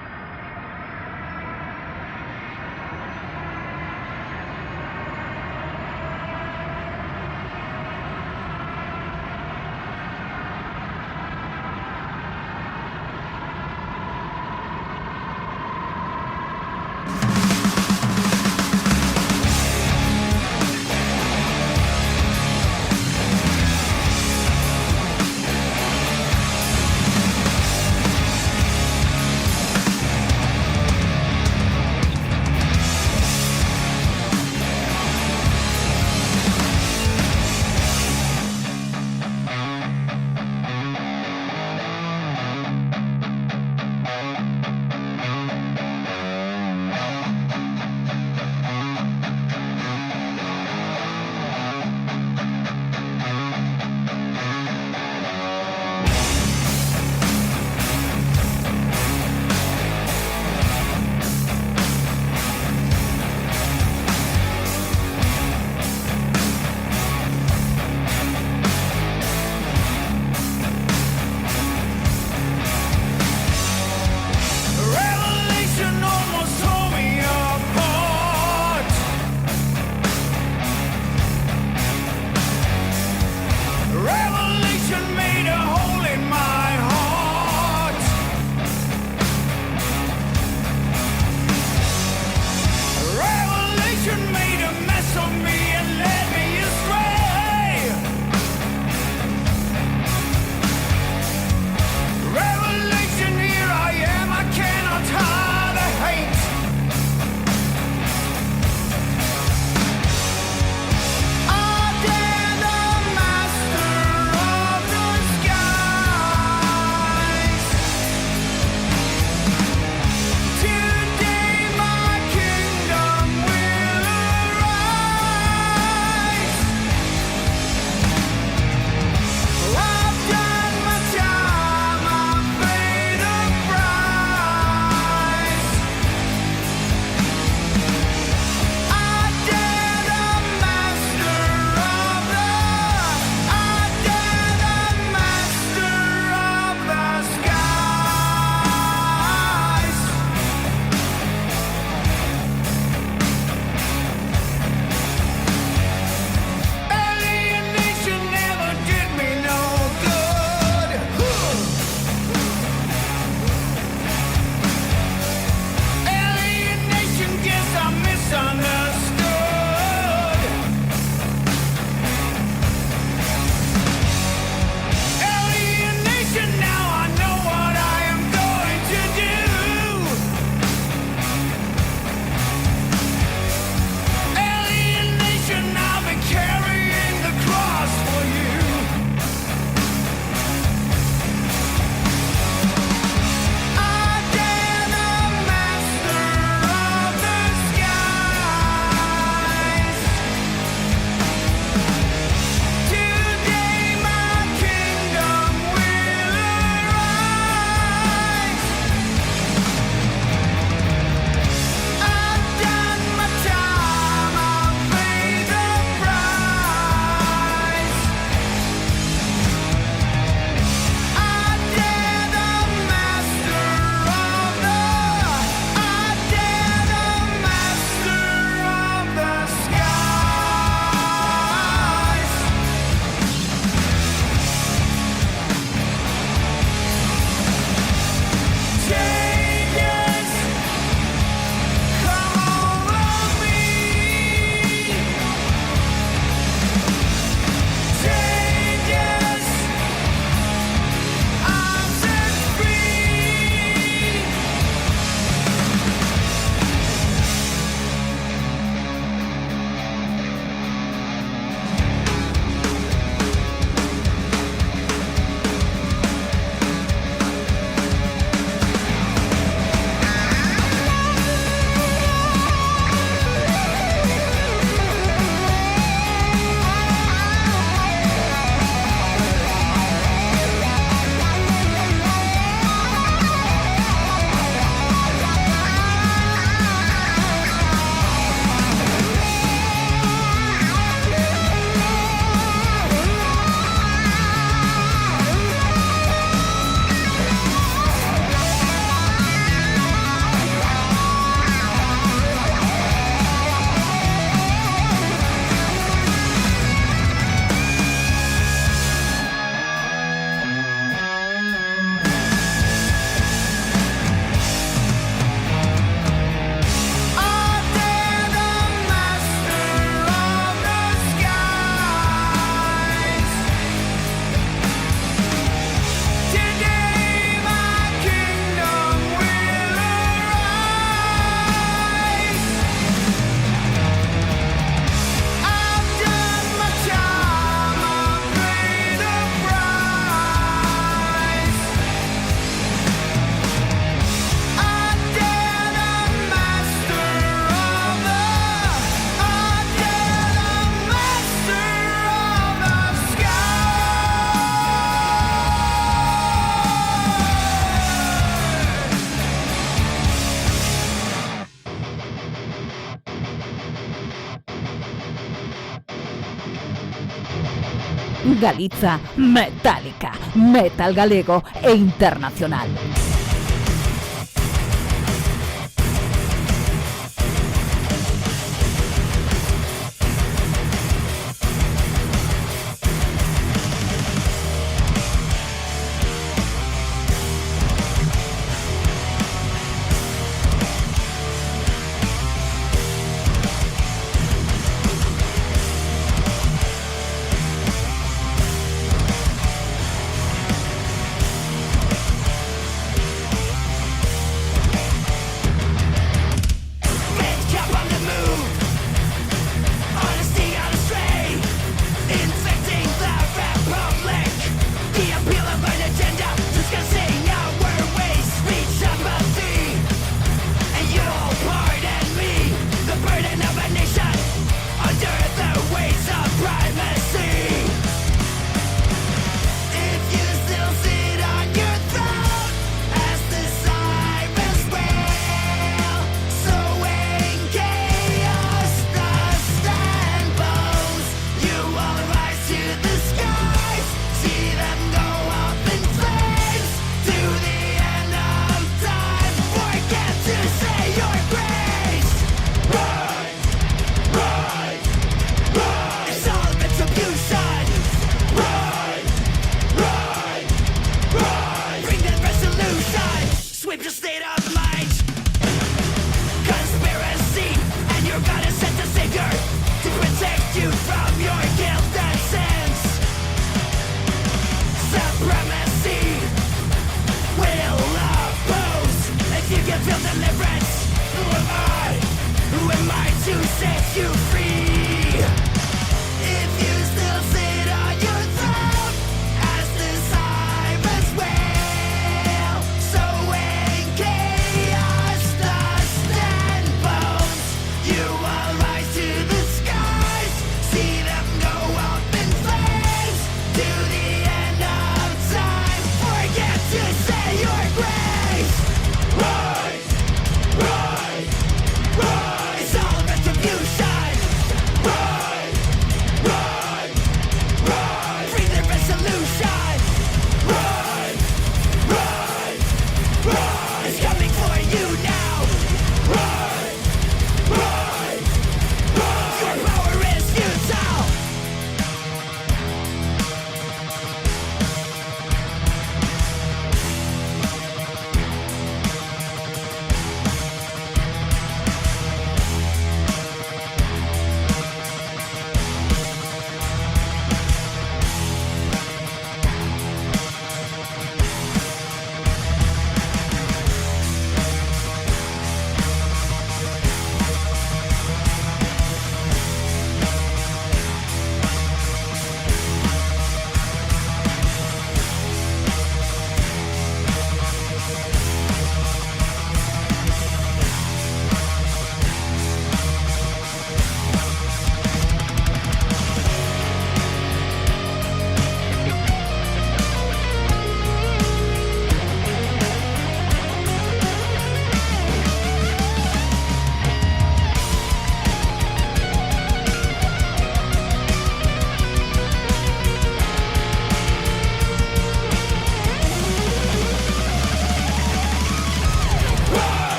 Galiza Metálica, metal galego e internacional.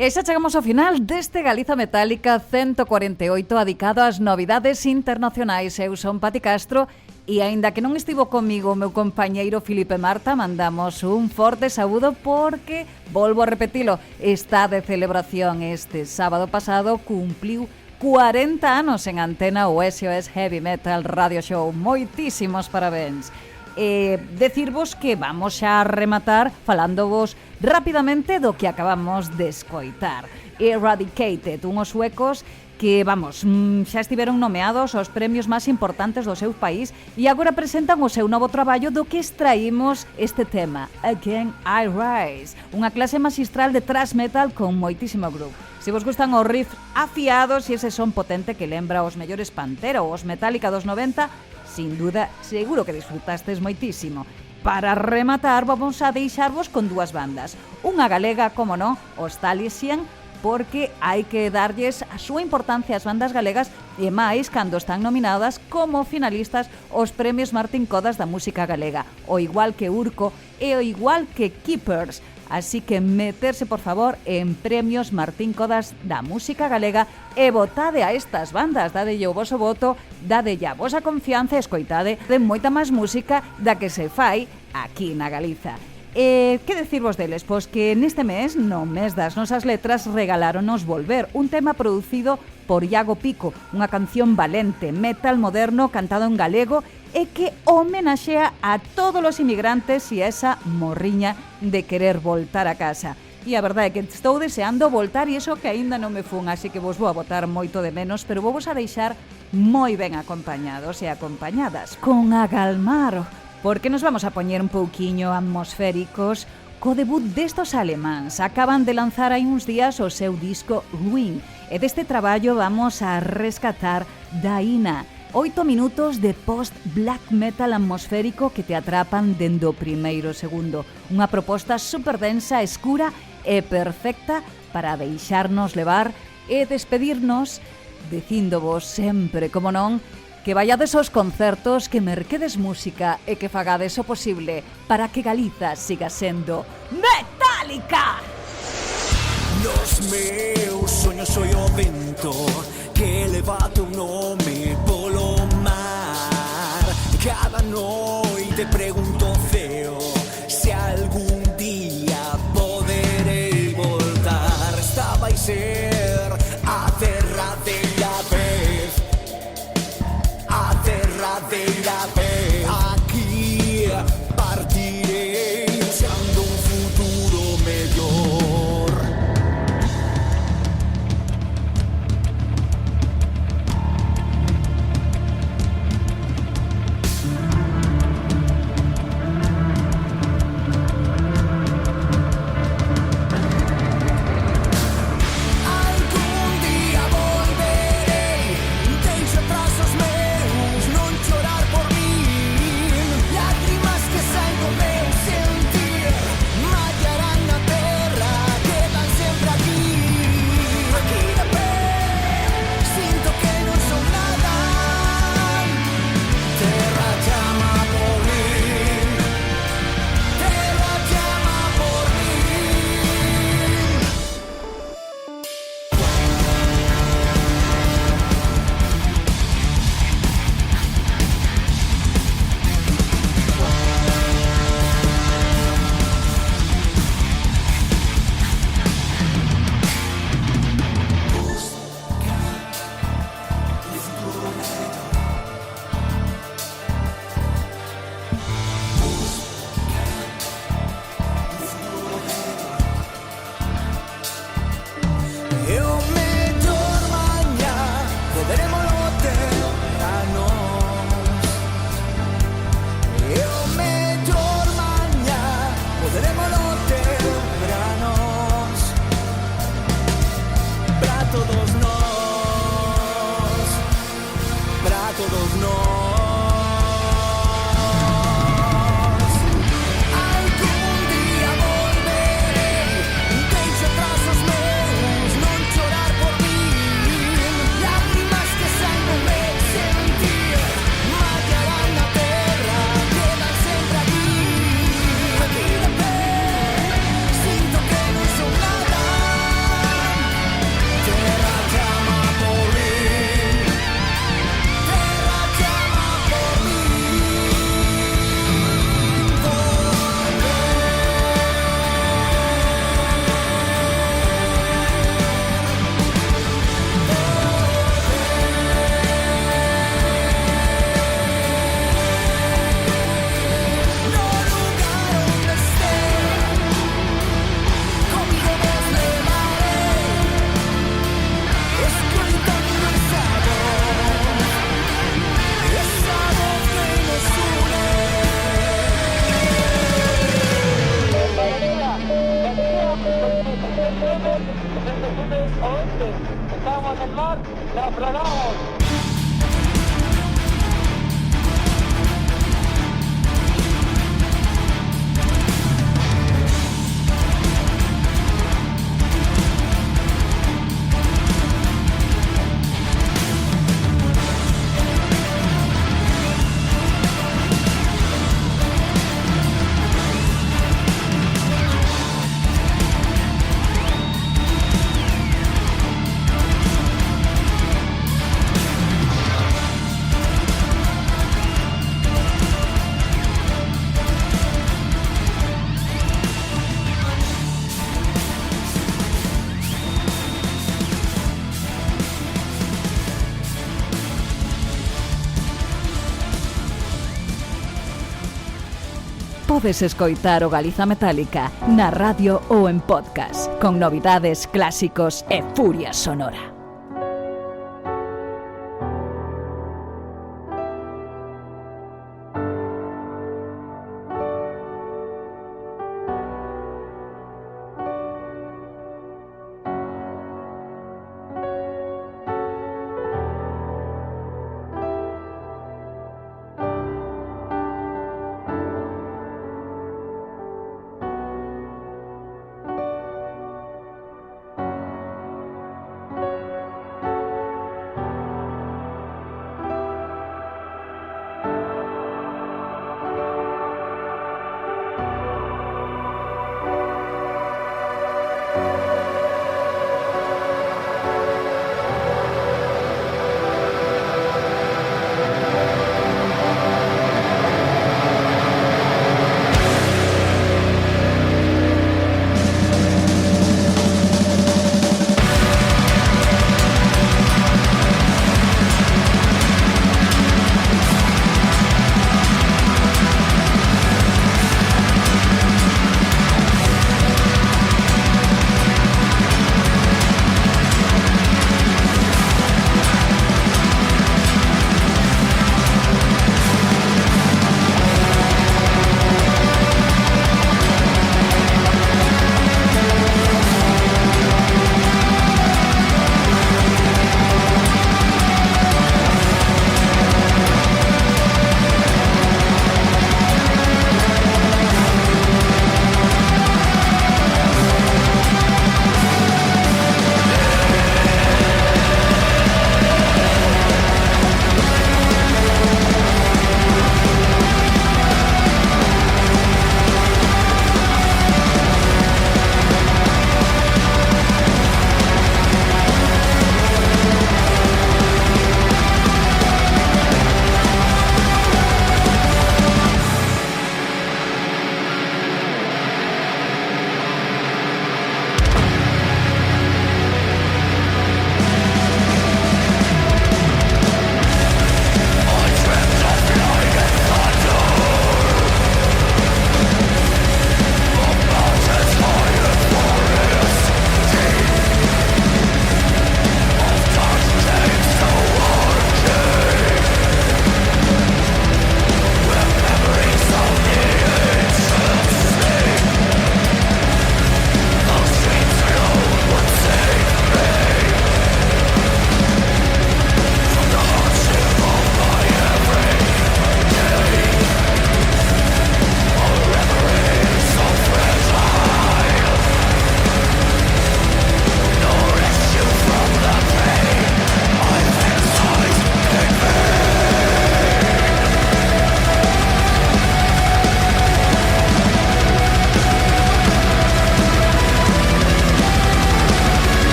E xa chegamos ao final deste Galiza Metálica 148 dedicado ás novidades internacionais. Eu son Pati Castro e aínda que non estivo comigo o meu compañeiro Filipe Marta, mandamos un forte saúdo porque, volvo a repetilo, está de celebración. Este sábado pasado cumpliu 40 anos en antena o SOS Heavy Metal Radio Show. Moitísimos parabéns. Decirvos que vamos xa a rematar falándovos rapidamente do que acabamos de escoitar. Eradicated, unhos suecos que, vamos, xa estiveron nomeados aos premios máis importantes do seu país e agora presentan o seu novo traballo do que extraímos este tema, Again I Rise, unha clase magistral de thrash metal con moitísimo groove. Se vos gustan os riffs afiados e ese son potente que lembra os mellores Pantera ou os Metallica dos 90, sin duda, seguro que disfrutastes moitísimo. Para rematar, vamos a deixarvos con dúas bandas. Unha galega, como non, os Talisian, porque hai que darlles a súa importancia ás bandas galegas e máis cando están nominadas como finalistas aos premios Martín Codas da música galega, o igual que Urco e o igual que Keepers. Así que meterse, por favor, en premios Martín Codas da música galega e votade a estas bandas, dadelle o voso voto, dadelle a vosa confianza e escoitade de moita máis música da que se fai aquí na Galiza. Que decirvos deles? Pois que neste mes, no mes das nosas letras, regaláronos Volver, un tema producido por Iago Pico, unha canción valente, metal moderno cantado en galego e que homenaxea a todos os inmigrantes e a esa morriña de querer voltar a casa. E a verdade é que estou deseando voltar e iso que aínda non me fun, así que vos vou a botar moito de menos, pero vou vos a deixar moi ben acompañados e acompañadas con Agalmar, porque nos vamos a poñer un pouquiño atmosféricos co debut destos alemáns. Acaban de lanzar hai uns días o seu disco Ruin, e deste traballo vamos a rescatar Daina, 8 minutos de post-black metal atmosférico que te atrapan dende o primeiro segundo. Unha proposta super densa, escura e perfecta para deixarnos levar e despedirnos dicíndovos sempre, como non, que vayades aos concertos, que merquedes música e que fagades o posible para que Galiza siga sendo metálica. Nos meus soños soy o vento que levata un nome polo mar. Cada noite pregunto ao ceo se algún día poderei voltar. Esta vai ser a terra de la vez, a derradeira vez. Aquí partirei deseando un futuro mellor. I Podes escoitar o Galiza Metálica na radio ou en podcast, con novidades, clásicos e furia sonora.